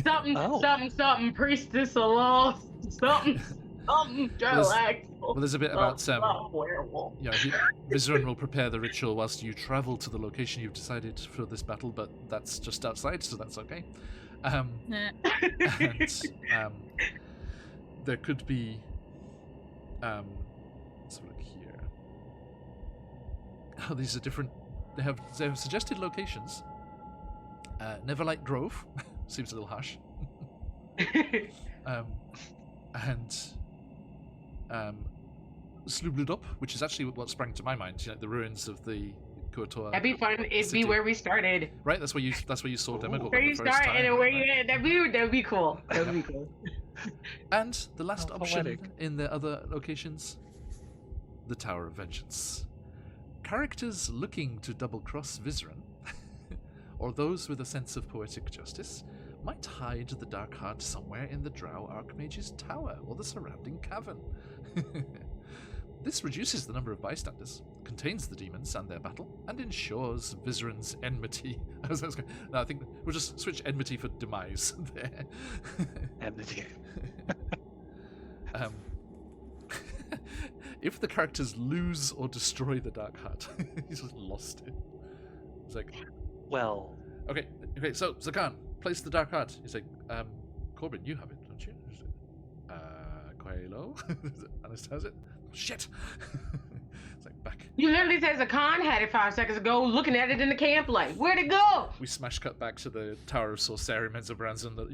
Something, priestess alone. Something,
well, there's a bit about Vizerin will prepare the ritual whilst you travel to the location you've decided for this battle, but that's just outside, so that's okay.
Nah.
And there could be. Let's have a look here. Oh, these are different. They have suggested locations. Neverlight Grove seems a little harsh. And Slubludup, which is actually what sprang to my mind. You know, the ruins of the Kuatoa.
That'd be fun. It'd be where we started.
Right, that's where you saw Demogorgon
Where
the
you
first
start
time.
and where you end. That'd be cool. That'd be cool.
And the last
How
option
poetic.
in the other locations, the Tower of Vengeance. Characters looking to double-cross Vizran, or those with a sense of poetic justice, might hide the Dark Heart somewhere in the Drow Archmage's tower or the surrounding cavern. This reduces the number of bystanders, contains the demons and their battle, and ensures Vizran's enmity. I think we'll just switch enmity for demise there.
Enmity.
If the characters lose or destroy the Dark Heart, he's just lost it. It's like,
Well,
okay, so Zakan, place the Dark Heart. He's like, Corbin, you have it, don't you? He's like, Quailo? Anastasia has it? Shit! It's like, back.
You literally said Zakan had it 5 seconds ago, looking at it in the camp like, where'd it go?
We smash cut back to the Tower of Sorcery, Menzabrands, and the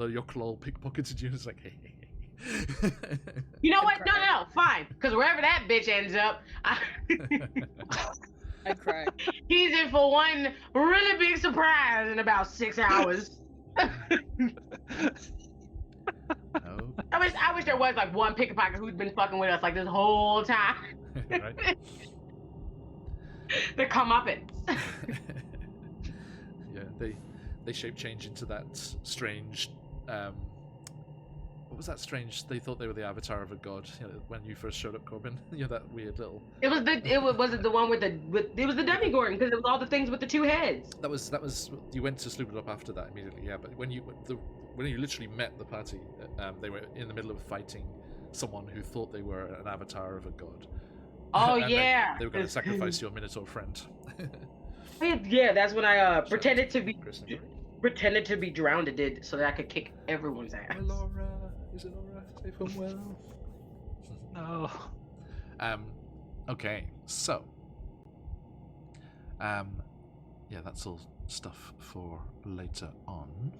Yoklol pickpocketed you. It's like, hey.
You know what? No, fine. Because wherever that bitch ends up,
I'd cry.
he's in for one really big surprise in about 6 hours.
No.
I wish there was like one pickpocket who's been fucking with us like this whole time.
Right?
The comeuppance.
Yeah, they shape change into that strange. What was that strange? They thought they were the avatar of a god, you know, when you first showed up, Corbin. You know, that weird little.
It was the one with it was the Demigorgon because it was all the things with the 2 heads.
That was you went to Sloop It Up after that immediately, yeah. But when you literally met the party, they were in the middle of fighting someone who thought they were an avatar of a god.
Oh
And
yeah.
they were going to sacrifice your Minotaur friend.
Yeah, that's when I
Shout
pretended
out
to be
Chris and Jory.
pretended to be drowned so that I could kick everyone's ass.
Laura, is it Laura? Safe and well.
no.
Okay, so yeah, that's all stuff for later on.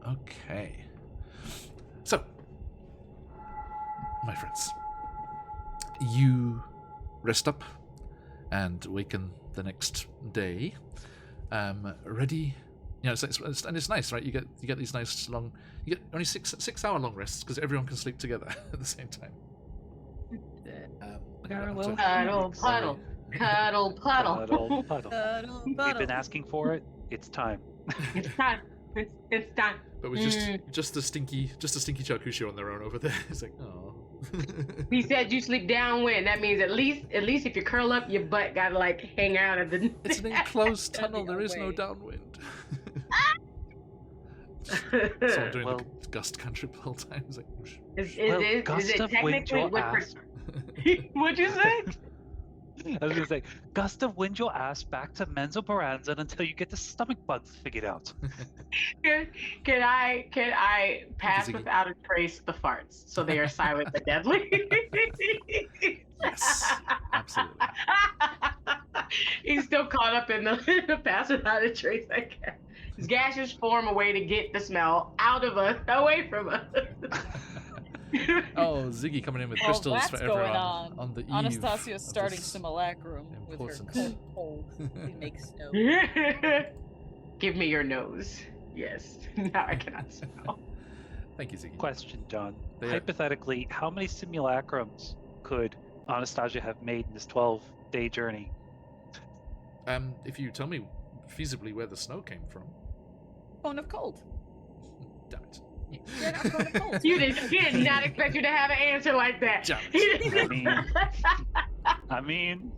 Okay, so my friends, you rest up and waken the next day, ready. You know, it's nice, right? You get these nice long. You get only 6 hour long rests because everyone can sleep together at the same time.
Parallel.
Cuddle, puddle. Cuddle, puddle.
Puddle, puddle.
Cuddle,
We've
cuddle.
been asking for it. It's time.
It's time. It's time.
But with just the stinky Chakusho on their own over there. It's like, oh.
He said you sleep downwind. That means at least if you curl up, your butt gotta like hang out at the.
It's an enclosed
Gotta
tunnel.
be
There is no
away.
downwind. Someone doing
Well-
the gust cantrip the whole time. It's like, whoosh.
Is
Well,
it
gust of wind
technically
your
what?
ass.
What'd you say?
I was gonna say, gust of wind your ass back to Menzo Baranzan until you get the stomach bugs figured out.
Can I pass
Ziggy.
without a trace the farts so they are silent but deadly?
Yes, absolutely.
He's still caught up in the pass without a trace. I guess. His gases form a way to get the smell out of us, away from us.
Oh, Ziggy coming in with
While
crystals
that's
for
going
everyone
on,
the eve.
Anastasia's
of
starting
this
simulacrum with her
important-
cold to make snow.
Give me your nose. Yes. Now I cannot smell.
Thank you, Ziggy.
Question, John.
They are-
Hypothetically, how many simulacrums could Anastasia have made in this 12-day journey?
If you tell me feasibly where the snow came from,
Cone of cold.
damn it.
You're not cone of cold.
He did not expect you to have an answer like that.
Damn
He
it.
didn't-
I mean,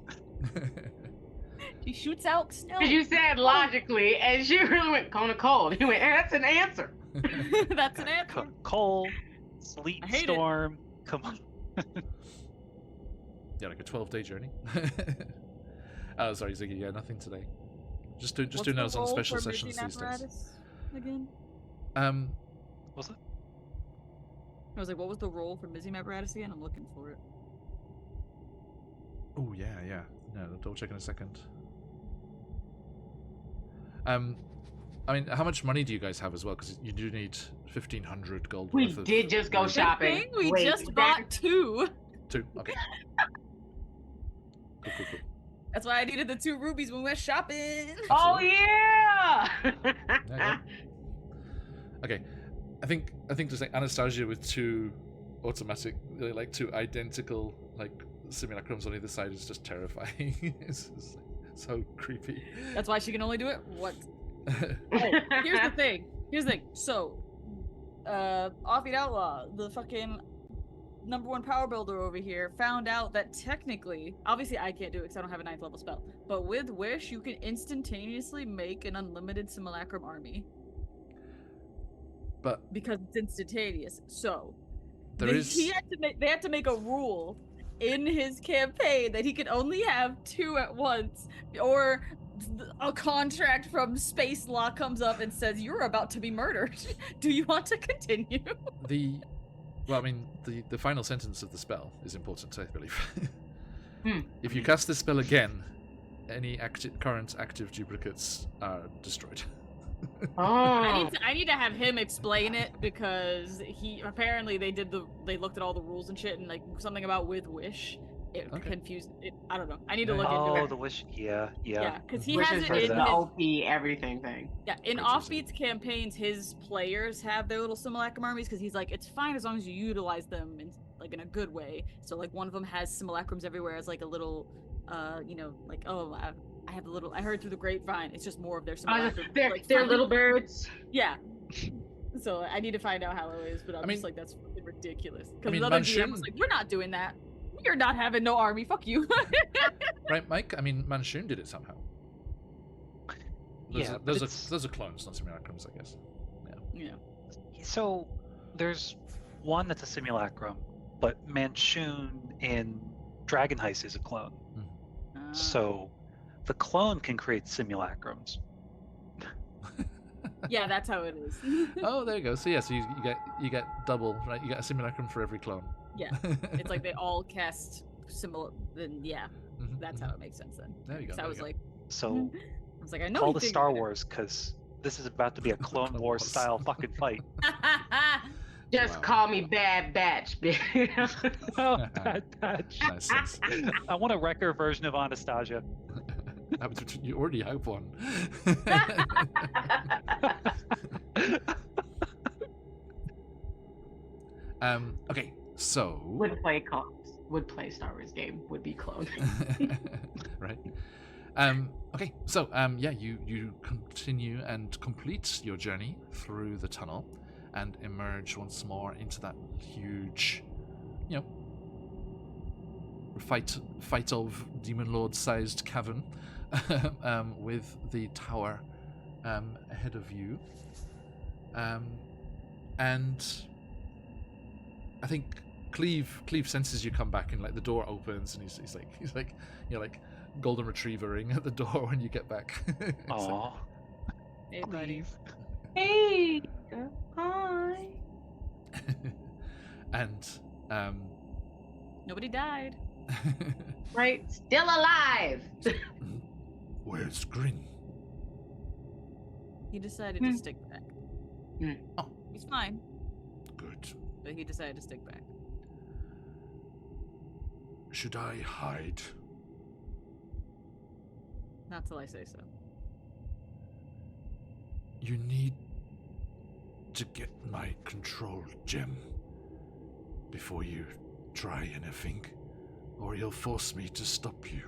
She shoots out snow.
Because you said logically, and she really went cone of cold. He went, that's an answer.
That's an answer.
cold, sleet,
I hate it.
storm. Come on.
Yeah, like a 12-day journey. Oh, sorry, Ziggy. Yeah, nothing today. Just do
What's
notes
the
on the
role
special
for
sessions
missing
these days.
apparatus again?
Was it?
I was like, what was the role for missing apparatus again? I'm looking for it.
Oh yeah. No, I'll double check in a second. I mean, how much money do you guys have as well? Because you do need 1,500 gold
We
worth of.
did just go
rubies.
shopping.
Good thing we
Wait,
just
that-
bought 2.
2. Okay. Cool.
That's why I needed the 2 rubies when we went shopping.
Oh yeah.
Yeah. Okay. I think just like Anastasia with 2 automatic, like 2 identical like simulacrums on either side is just terrifying. It's just, so creepy.
That's why she can only do it once. Oh, here's the thing. So, Offbeat Outlaw, the fucking #1 power builder over here, found out that technically, obviously I can't do it because I don't have a 9th level spell, but with Wish, you can instantaneously make an unlimited simulacrum army.
But
because it's instantaneous. So
they
had to make a rule in his campaign that he could only have 2 at once, or a contract from Space Law comes up and says you're about to be murdered. Do you want to continue?
the final sentence of the spell is important, I believe. If you cast this spell again, any current active duplicates are destroyed.
Oh.
I need to have him explain it, because he apparently they looked at all the rules and shit, and like something about with Wish, it confused it. I don't know. I need to look into it.
Oh, the Wish. Yeah.
Yeah, because he
Which
has
is
it in
the
his,
OP everything thing.
yeah, in
Which is-
Offbeat's campaigns, his players have their little simulacrum armies, because he's like, it's fine as long as you utilize them in like in a good way. So like one of them has simulacrums everywhere as like a little, like, oh, I have a little. I heard through the grapevine. It's just more of their simulacrum.
They're little birds.
Yeah. So I need to find out how it is, but I'm
mean-
just like, that's fucking ridiculous.
I
Because
mean,
the other
Manshin-
GM was like, we're not doing that. You're not having no army. Fuck you.
Right, Mike? I mean, Manshoon did it somehow.
Yeah, but
Those are clones, not simulacrums, I guess.
Yeah.
So there's one that's a simulacrum, but Manchun in Dragon Heist is a clone. So the clone can create simulacrums.
Yeah, that's how it is.
Oh, there you go. So yeah, so you get double, right? You get a simulacrum for every clone.
Yeah. It's like they all cast similar. Then yeah,
Mhm,
that's how it makes sense then.
There you go.
So I was like,
So
I know.
call
he
the
figured
Star
it out.
Wars, because this is about to be a Clone
Clone
Wars
Wars.
style fucking fight.
Just
Wow.
call me Bad Batch, bitch.
Oh, bad batch.
Nice sense.
I want a wrecker version of Anastasia.
You already have one. Okay, so
Would play Star Wars game, would be clone.
right. Okay, so yeah, you continue and complete your journey through the tunnel and emerge once more into that huge, fight of demon lord sized cavern, with the tower ahead of you, and I think Cleve senses you come back, and like the door opens, and he's like golden retrievering at the door when you get back. It's like,
Aw.
Hey, buddy.
Hey, hi.
and
Nobody died.
Right, still alive.
where's Grin?
He decided to stick back.
Oh.
He's fine,
Good.
but he decided to stick back.
Should I hide?
Not till I say so.
You need to get my control gem before you try anything, or he'll force me to stop you.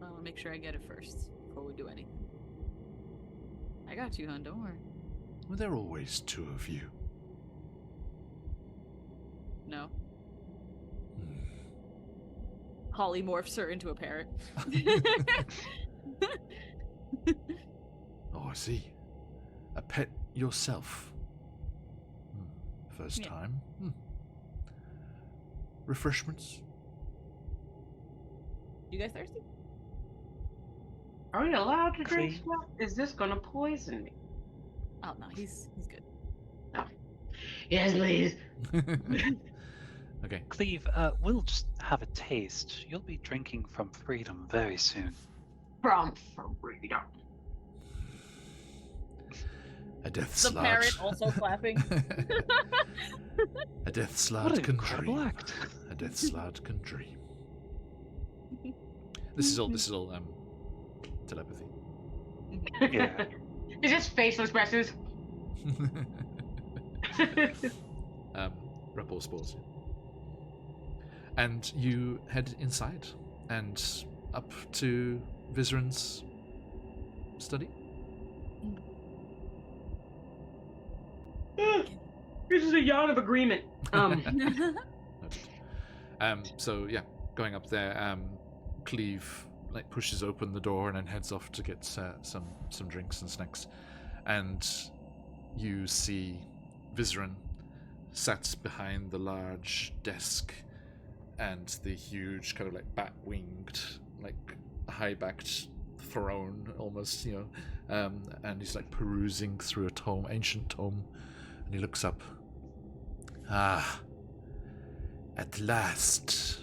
I want to make sure I get it first before we do anything. I got you, hon. Don't worry.
Well, there are always 2 of you.
No.
Hmm.
Holly morphs her into a parrot.
Oh, I see. A pet yourself. First
Yeah.
time. Refreshments?
You guys thirsty?
Are we allowed to drink
Cleve.
stuff? Is this gonna poison me?
Oh no, he's good.
No. Yes, please.
Okay.
Cleve, we'll just have a taste. You'll be drinking from freedom very soon.
From freedom.
A death
The
slot.
parrot also clapping.
A death
What
slot
an
can
incredible
dream.
act.
A death slot can dream. This is all telepathy.
Yeah.
It's just facial expressions.
Rapport spores. And you head inside and up to Vizran's study.
This is a yawn of agreement.
Noted. So yeah, going up there, Cleve like pushes open the door and then heads off to get some drinks and snacks, and you see Vizran sat behind the large desk and the huge kind of like bat-winged, like high-backed throne almost, and he's like perusing through a tome, ancient tome, and he looks up. Ah, at last.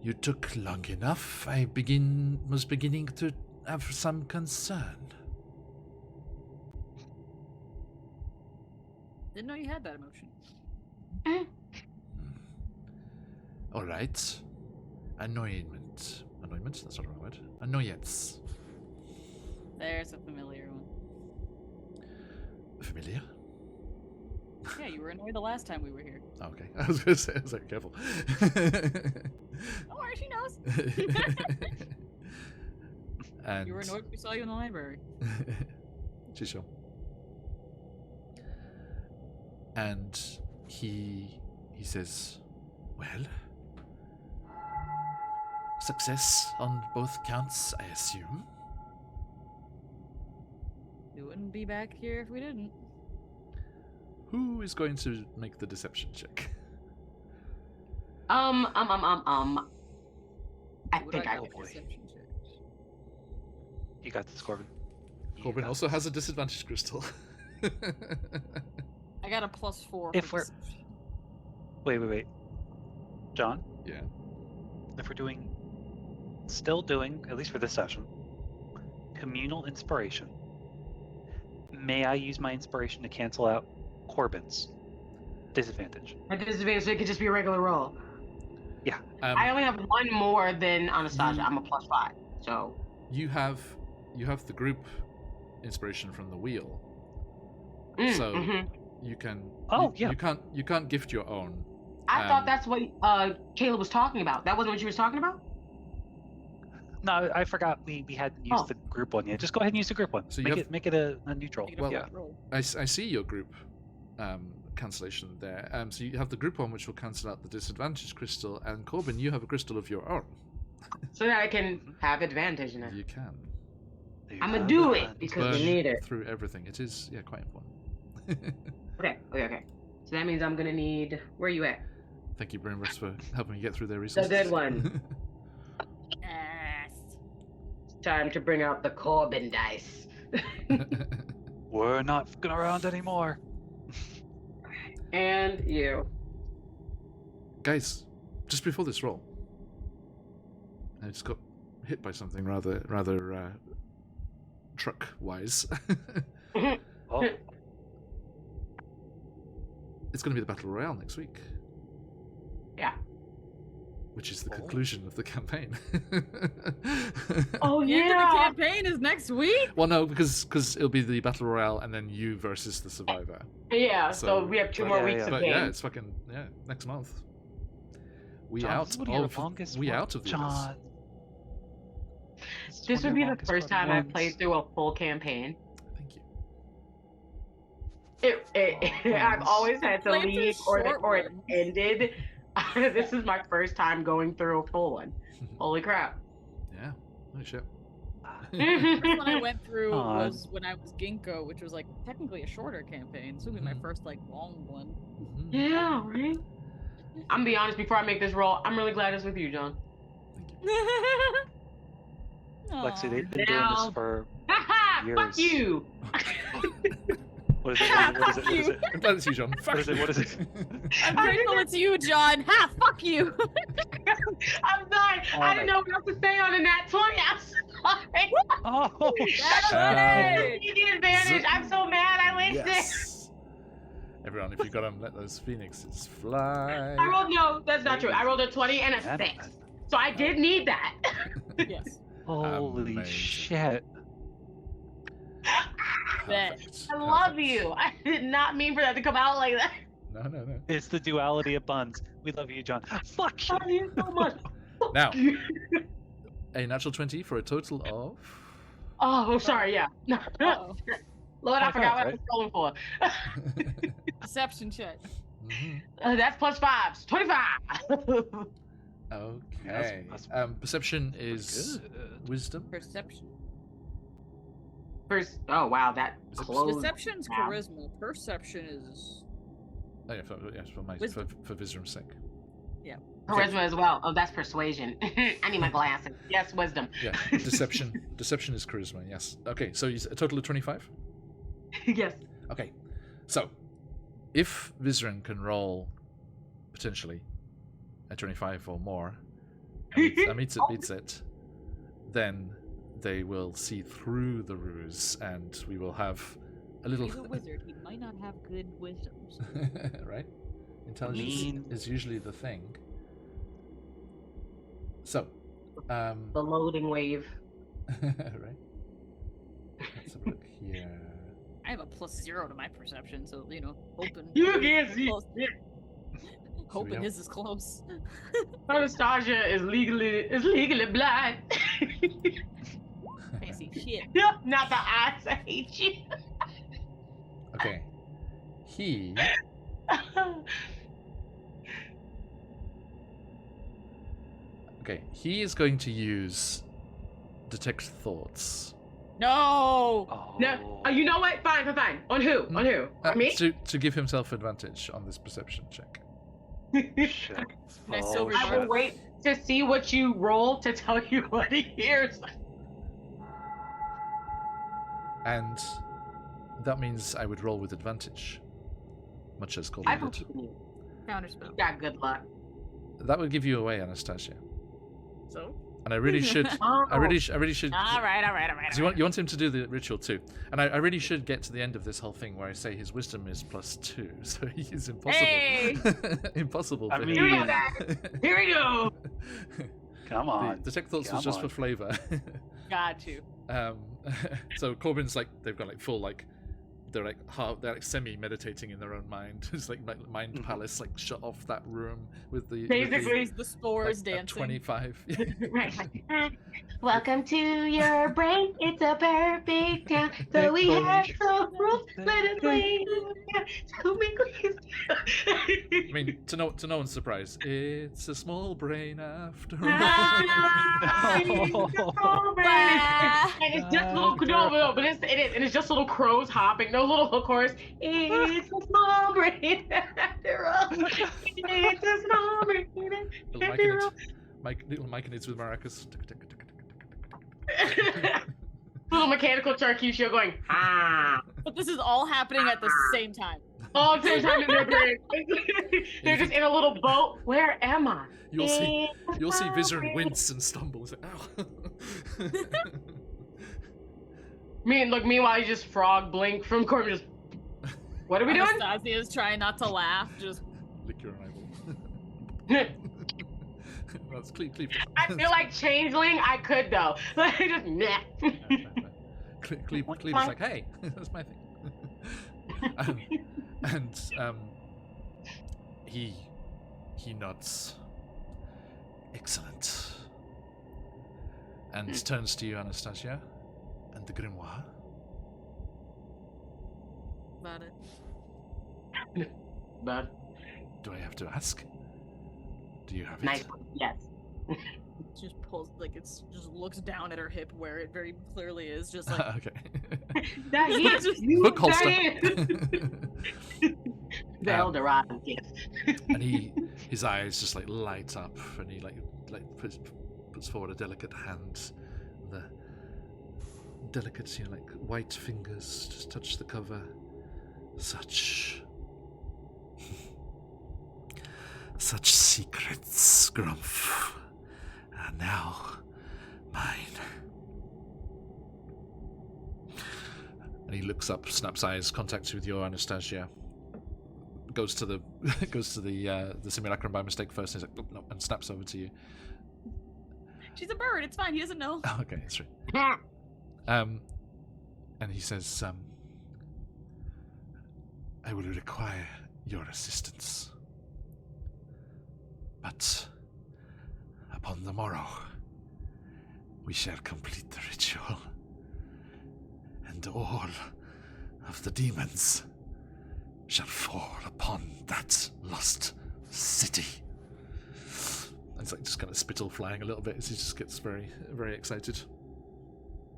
You took long enough. I was beginning to have some concern.
Didn't know you had that emotion.
All right. Annoyance. Annoyance? That's not the wrong word. Annoyance.
There's a familiar one.
Familiar?
Yeah, you were annoyed the last time we were here.
Oh, okay. I was going to say, I was like, careful.
Don't worry, she knows.
And
You were annoyed when we saw you in the library.
Chisho. And he says, well, success on both counts, I assume.
We wouldn't be back here if we didn't.
Who is going to make the deception check?
I
Would
think I
go
can.
for deception check?
You got this, Corbin. You
Corbin
got
also
this.
has a disadvantage crystal.
I got a +4.
If
for
we're-
deception.
Wait. John,
Yeah.
if we're still doing, at least for this session, communal inspiration, may I use my inspiration to cancel out Corbin's disadvantage?
My disadvantage, it could just be a regular roll. I only have one more than Anastasia. I'm a +5. So
You have the group inspiration from the wheel, so you can.
Oh,
you,
yeah.
You can't gift your own.
I thought that's what Caleb was talking about. That wasn't what you was talking about?
No, I forgot we hadn't used the group one yet. Just go ahead and use the group one.
So you
make it a neutral.
Make it a
Well,
yeah.
flat roll.
I see your group cancellation there. So you have the group one, which will cancel out the disadvantage crystal, and Corbin, you have a crystal of your own.
So that I can have advantage in it.
You can
There you
I'm gonna
have
do
that.
it because
burn
we need it.
through everything. It is quite important.
Okay. So that means I'm gonna need. Where you at?
Thank you, Brainworks, for helping me get through their resources.
good one.
Yes.
Time to bring out the Corbin dice.
We're not fucking around anymore.
And you.
Guys, just before this roll, I just got hit by something rather truck-wise.
Oh,
It's going to be the Battle Royale next week.
Yeah.
Which is the conclusion of the campaign.
Oh
The end of the
yeah.
campaign is next week.
Well, no, because it'll be the Battle Royale and then you versus the Survivor.
Yeah.
So-
So we have 2 more
Yeah,
weeks
yeah.
of
But
game.
yeah, it's fucking next month. We
John,
out
this is one of your
of
longest
we
runs.
out of the
John.
This
one
would
of your
be the
longest
first
running
time I've
runs.
played through a full campaign.
Thank you.
I've always had to
Played through
leave or it
short ones.
ended. This is my first time going through a full one. Holy crap.
Yeah. Holy shit.
The first one I went through
Aw.
was when I was Ginkgo, which was like technically a shorter campaign. So it'll be my
Mhm.
first like long one.
Mhm.
Yeah, right? I'm gonna be honest, before I make this roll, I'm really glad it's with you, John.
Thank you.
Lexi, they've been doing
Now-
this for
Haha, fuck
years.
you.
what is it? What is it? What is it?
I'm glad it's you, John.
What
Fuck
is it? What is it?
I'm grateful it's you, John. Ha! Fuck you.
I'm sorry.
Oh
I didn't
my-
know what else to say on a nat 20. I'm sorry.
Oh,
That's
funny.
You the advantage. I'm so mad. I wasted.
Yes. Everyone, if you got them, let those phoenixes fly.
I rolled no. That's not true. I rolled a 20 and a
Man,
6. So I did need that.
Yes.
holy
Amazing.
shit!
Perfect.
I love
Perfect.
you. I did not mean for that to come out like that.
No, no, no.
It's the duality of buns. We love you, John. Fuck you.
I love you so much.
Now, a natural 20 for a total of.
Oh, sorry. Yeah. No.
Uh-oh.
Lord, I
High
forgot
five,
what I was rolling for.
Deception check.
Mhm.
That's plus 5. 25.
Okay.
That's
Perception is
good.
wisdom.
Perception.
First. Oh wow, that closed.
Deception's
down.
charisma. Perception is.
Oh, yeah, for my
Wisdom.
for Vizram's sake.
Charisma as well. Oh, that's persuasion. I need my glasses. Yes, wisdom.
Yeah, deception. Deception is charisma. Yes. Okay, so you a total of 25.
Yes.
Okay, so if Vizran can roll potentially a 25 or more, and meets it, then they will see through the ruse, and we will have a little.
He's a wizard. He might not have good wisdoms.
Right? Intelligence
Mean.
is usually the thing. So,
The loading wave.
right? Let's have a look here.
I have a +0 to my perception, so hoping.
You can't see.
close. Hoping
have-
his is close.
Anastasia is legally blind.
Can't see shit.
Not the eyes. I hate you.
Okay. He he is going to use detect thoughts.
No.
Oh.
No. Oh, you know what? Fine. On who? On who? On me?
to give himself advantage on this perception check.
Shit.
Nice
Oh,
silver
I will
shit.
wait to see what you roll to tell you what he hears.
And that means I would roll with advantage, much as
I
Colby
believe
did.
in you.
Counterspell.
You got good luck.
That would give you away, Anastasia.
So.
And I really should. I really should.
All right.
'Cause you want him to do the ritual too, and I really should get to the end of this whole thing where I say his wisdom is +2, so he is impossible.
Hey!
Impossible.
I
for
mean-
Here we
him.
go, guys. Here we go.
Come
The
on.
detect thoughts
Come
was just
on.
for flavor.
Got you.
So Corbin's like they've got like full like they're like semi meditating in their own mind. It's like mind
Mhm.
palace like shut off that room with the
Basically,
The spores
at
dancing.
25.
Welcome to your brain. It's a perfect town. So we have some rules. Let us play. So we
I mean, to no one's surprise, it's a small brain after all.
And it's just little no, but it is, and it's just little crows hopping. No little chorus. It's a small brain after all. It's a small brain after all.
Little Mike and it's with maracas.
Little mechanical Charcuterie going ah.
But this is all happening at the same time.
All the same time in their brain. They're just in a little boat. Where am I?
You'll see
It's a
Vizard
brain.
wince and stumble. He's like, ow.
Meanwhile, you just frog blink from Corbin. Just what are we doing?
Anastasia's trying not to laugh. Just
Lick your eyeball. That's Cleve.
I feel like changeling. I could though. Like just meh.
Cleve is like, hey, that's my thing. He nods. Excellent. And turns to you, Anastasia, and the grimoire.
about it.
But
Do I have to ask? Do you have it?
nice. Yes.
Just pulls it's just looks down at her hip where it very clearly is. Just like
Okay.
That is
Just
you.
Book holster.
That is. The Eldorado gift.
And his eyes just like light up, and he like puts forward a delicate hand. delicate, like white fingers just touch the cover. Such secrets, Grumph, are now mine. And he looks up, snaps eyes, contacts with your Anastasia. Goes to the simulacrum by mistake first, and he's like, oh, no, and snaps over to you.
She's a bird. It's fine. He doesn't know.
Oh, okay, that's right. And he says, I will require your assistance. But upon the morrow, we shall complete the ritual, and all of the demons shall fall upon that lost city. And it's like just kind of spittle flying a little bit as he just gets very, very excited.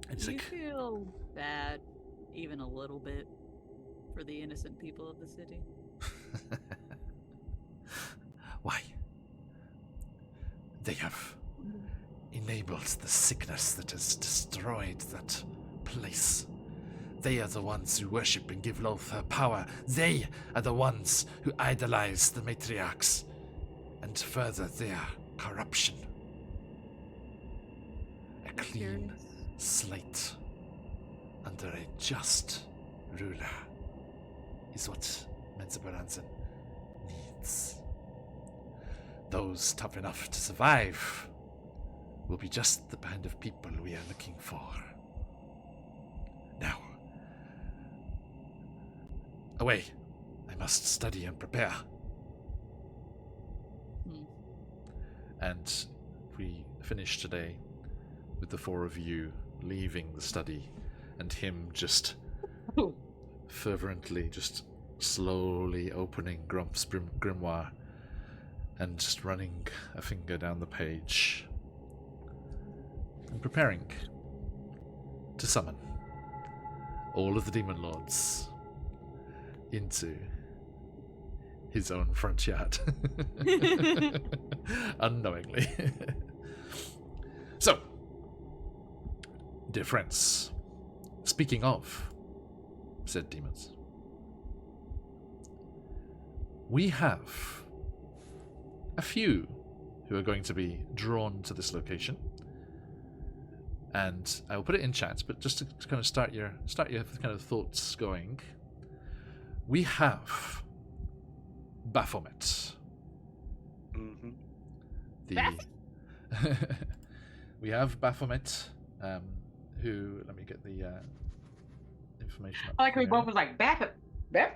And he's
Do you
like,
feel bad, even a little bit, for the innocent people of the city?
why? They have enabled the sickness that has destroyed that place. They are the ones who worship and give Lolth her power. They are the ones who idolize the matriarchs and further their corruption. A clean slate under a just ruler is what Menzabaranzan needs. Those tough enough to survive will be just the kind of people we are looking for. Now, away. I must study and prepare. And we finish today with the four of you leaving the study and him just fervently, just slowly opening Grumph's grimoire and just running a finger down the page and preparing to summon all of the demon lords into his own front yard. Unknowingly. So, dear friends, speaking of said demons, we have a few who are going to be drawn to this location. And I will put it in chat, but just to kind of start your kind of thoughts going, we have Baphomet.
Mm-hmm.
We have Baphomet, who, let me get the information up.
I like when both was like, back.
The?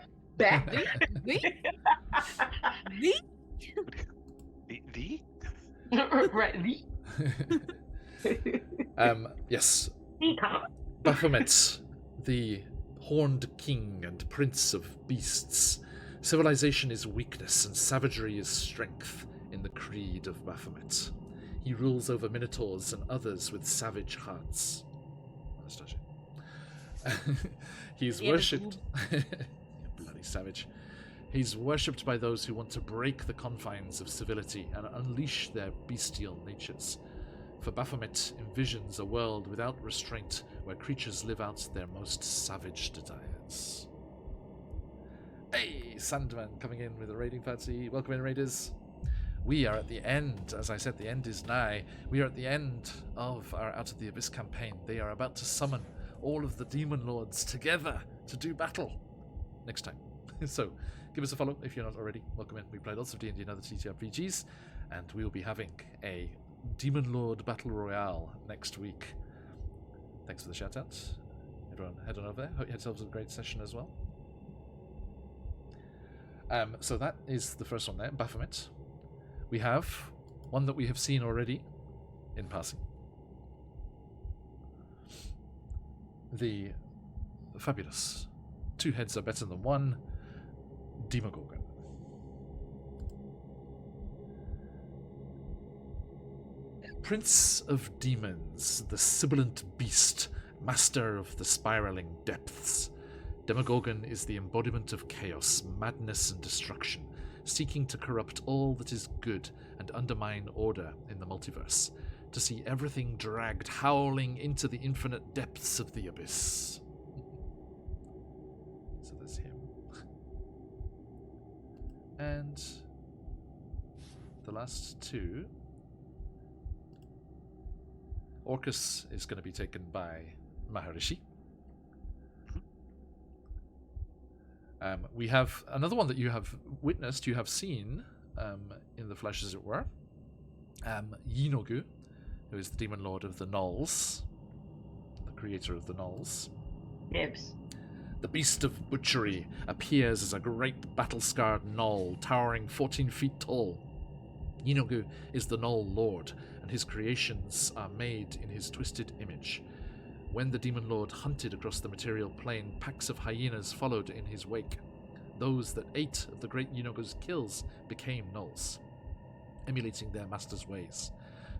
Right,
yes. Baphomet, the horned king and prince of beasts. Civilization is weakness and savagery is strength in the creed of Baphomet. He rules over minotaurs and others with savage hearts. He's worshipped. Bloody savage. He's worshipped by those who want to break the confines of civility and unleash their bestial natures. For Baphomet envisions a world without restraint where creatures live out their most savage desires. Hey, Sandman coming in with a raiding party. Welcome in, raiders. We are at the end. As I said, the end is nigh. We are at the end of our Out of the Abyss campaign. They are about to summon all of the demon lords together to do battle next time. So, give us a follow if you're not already. Welcome in. We play lots of D&D and other TTRPGs, and we will be having a Demon Lord Battle Royale next week. Thanks for the shout out. Everyone head on over there. Hope you had yourselves a great session as well. So that is the first one there, Baphomet. We have one that we have seen already in passing. The fabulous two heads are better than one, Demogorgon. Prince of Demons, the sibilant beast, master of the spiraling depths. Demogorgon is the embodiment of chaos, madness, and destruction, seeking to corrupt all that is good and undermine order in the multiverse. to see everything dragged howling into the infinite depths of the abyss. So there's him. And the last two. Orcus is going to be taken by Maharishi. We have another one that you have witnessed, you have seen in the flesh, as it were. Yinogu, who is the demon lord of the Gnolls, the creator of the Gnolls.
Nibs.
The beast of butchery appears as a great battle-scarred Gnoll, towering 14 feet tall. Yinogu is the Gnoll lord, and his creations are made in his twisted image. When the demon lord hunted across the material plane, packs of hyenas followed in his wake. Those that ate of the great Yinogu's kills became Gnolls, emulating their master's ways.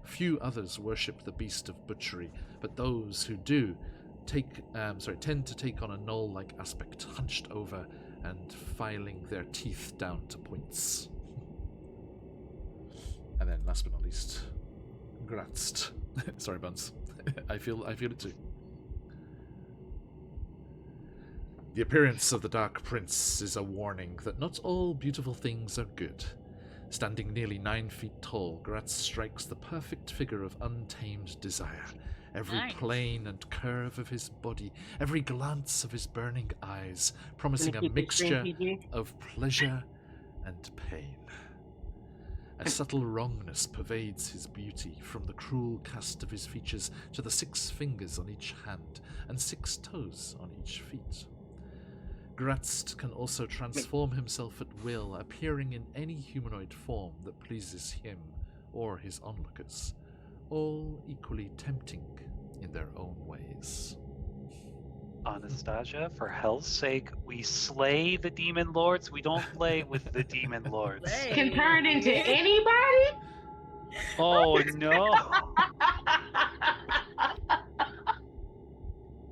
Few others worship the beast of butchery, but those who do tend to take on a Gnoll-like aspect, hunched over and filing their teeth down to points. And then, last but not least, Gratzt. Sorry, Buns. I feel it too. The appearance of the Dark Prince is a warning that not all beautiful things are good. Standing nearly 9 feet tall, Gratz strikes the perfect figure of untamed desire. Every plane and curve of his body, every glance of his burning eyes, promising a mixture of pleasure and pain. A subtle wrongness pervades his beauty, from the cruel cast of his features to the 6 fingers on each hand and 6 toes on each feet. Gratzt can also transform himself at will, appearing in any humanoid form that pleases him or his onlookers, all equally tempting in their own ways.
Anastasia, for hell's sake, we slay the demon lords. We don't play with the demon lords.
Can turn into anybody?
Oh no!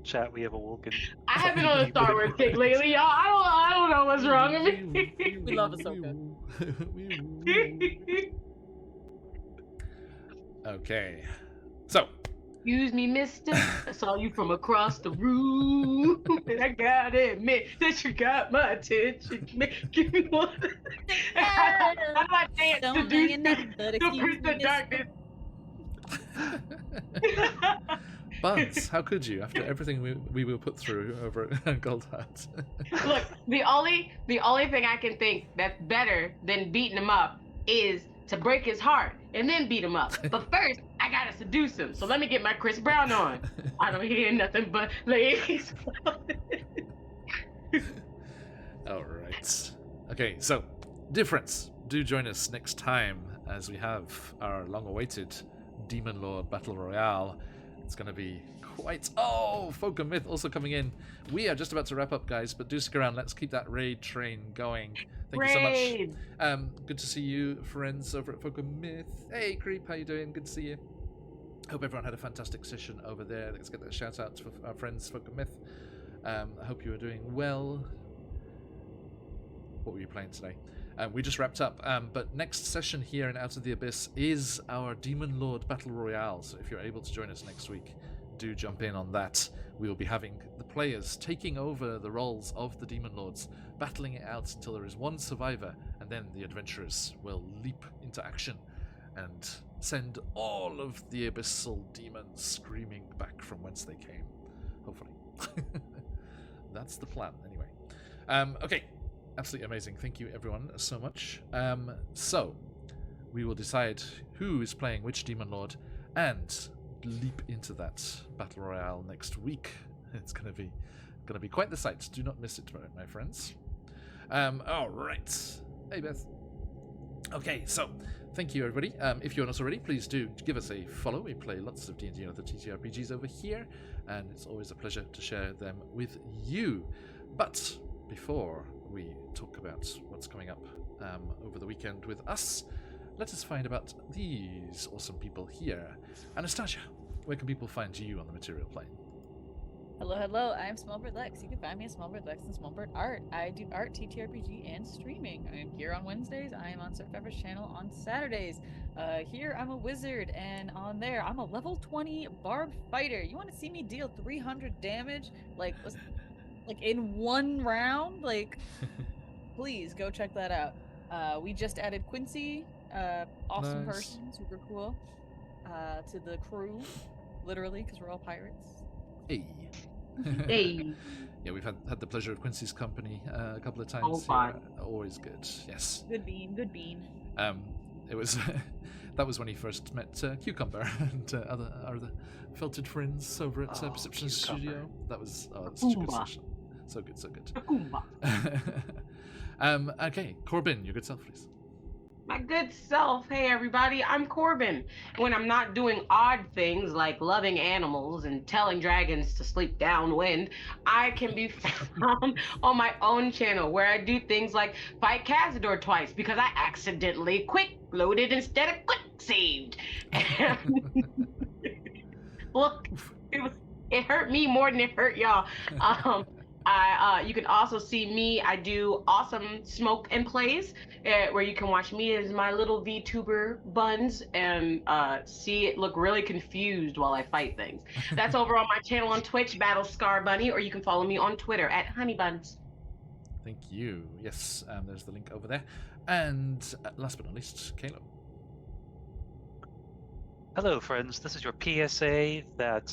Chat, we have awoken.
I have been on a Star Wars kick lately, y'all. I don't know what's wrong with me.
We love Ahsoka.
Okay, so.
Excuse me, mister. I saw you from across the room. And I gotta admit that you got my attention. Give me one. How do I dance to do the Prince of Darkness?
Buns, how could you, after everything we will put through over at Gold Hat?
Look, the only thing I can think that's better than beating him up is to break his heart and then beat him up. But first, I gotta seduce him. So let me get my Chris Brown on. I don't hear nothing but ladies.
All right. Okay, so difference. Do join us next time as we have our long-awaited Demon Lord Battle Royale. It's going to be quite... Oh, Folk and Myth also coming in. We are just about to wrap up, guys, but do stick around. Let's keep that raid train going. Thank you so much. Good to see you, friends, over at Folk and Myth. Hey, Creep, how you doing? Good to see you. Hope everyone had a fantastic session over there. Let's get that shout out to our friends, Folk and Myth. I hope you are doing well. What were you playing today? We just wrapped up, but next session here in Out of the Abyss is our Demon Lord Battle Royale, so if you're able to join us next week, do jump in on that. We will be having the players taking over the roles of the Demon Lords, battling it out until there is one survivor, and then the adventurers will leap into action and send all of the abyssal demons screaming back from whence they came, hopefully. That's the plan, anyway. Okay. Absolutely amazing. Thank you, everyone, so much. So, we will decide who is playing which Demon Lord and leap into that Battle Royale next week. It's going to be quite the sight. Do not miss it, my friends. All right. Hey, Beth. Okay, so, thank you, everybody. If you're not already, please do give us a follow. We play lots of D&D and other TTRPGs over here, and it's always a pleasure to share them with you. But before we talk about what's coming up over the weekend with us, let us find about these awesome people here. Anastasia, where can people find you on the material plane?
Hello, hello. I'm Smallbird Lex. You can find me at Smallbird Lex and Smallbird Art. I do art, TTRPG, and streaming. I am here on Wednesdays. I am on Survivor's channel on Saturdays. Here I'm a wizard, and on there I'm a level 20 barbed fighter. You want to see me deal 300 damage, like in one round? Like, please go check that out. We just added Quincy, awesome
Nice.
person, super cool, to the crew, literally, because we're all pirates.
Hey.
Hey.
Yeah, we've had the pleasure of Quincy's company a couple of times.
Oh,
here.
fun.
Always good. Yes.
Good bean, good bean.
It was that was when he first met Cucumber and other felted friends over at Perception
Cucumber.
Studio. That was such a good
Cucumber.
session. So good, so good.
Kumba.
Okay, Corbin, your good self, please.
My good self. Hey, everybody. I'm Corbin. When I'm not doing odd things like loving animals and telling dragons to sleep downwind, I can be found on my own channel where I do things like fight Cazador twice because I accidentally quick loaded instead of quick saved. Look, it hurt me more than it hurt y'all. You can also see me. I do awesome smoke and plays where you can watch me as my little VTuber buns and see it look really confused while I fight things. That's over on my channel on Twitch, Battle Scar Bunny, or you can follow me on Twitter at Honeybuns.
Thank you. Yes, there's the link over there. And last but not least, Caleb.
Hello, friends. This is your PSA that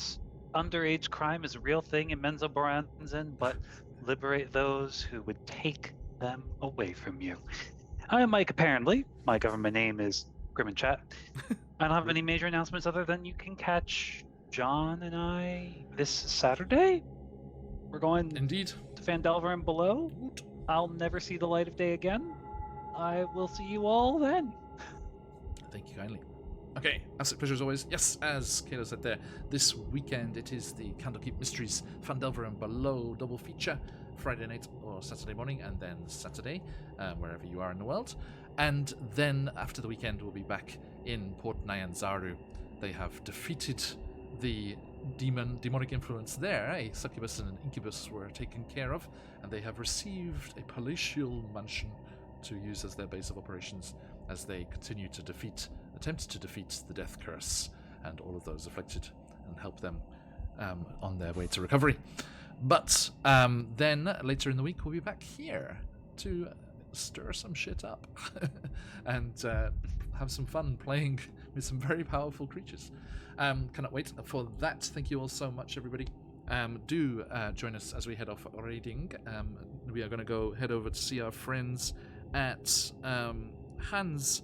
underage crime is a real thing in Menzo Baranzan, but liberate those who would take them away from you. I am Mike, apparently. My government name is Grim and Chat. I don't have any major announcements other than you can catch John and I this Saturday. We're going
Indeed.
to Phandelver and below. I'll never see the light of day again. I will see you all then.
Thank you kindly. Okay, absolute pleasure as always. Yes, as Kayla said there, this weekend it is the Candlekeep Mysteries Phandelver and Below double feature, Friday night or Saturday morning, and then Saturday, wherever you are in the world. And then after the weekend, we'll be back in Port Nyanzaru. They have defeated the demonic influence there. A succubus and an incubus were taken care of, and they have received a palatial mansion to use as their base of operations as they continue to attempt to defeat the death curse and all of those afflicted and help them on their way to recovery. But then later in the week we'll be back here to stir some shit up and have some fun playing with some very powerful creatures. Cannot wait for that. Thank you all so much, everybody. Do join us as we head off raiding. We are going to go head over to see our friends at Hans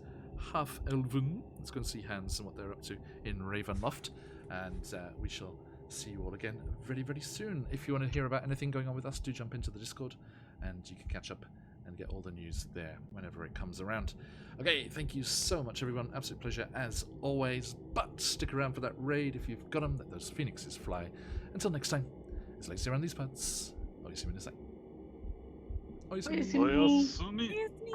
Half-Elven. Let's go and see Hans and what they're up to in Ravenloft, and we shall see you all again very, very soon. If you want to hear about anything going on with us, do jump into the Discord, and you can catch up and get all the news there whenever it comes around. Okay, thank you so much, everyone. Absolute pleasure as always. But stick around for that raid if you've got them. Let those phoenixes fly. Until next time, it's Lazy around these parts. Oyasumi nasai. Oyasumi.
Oyasumi.
Disney.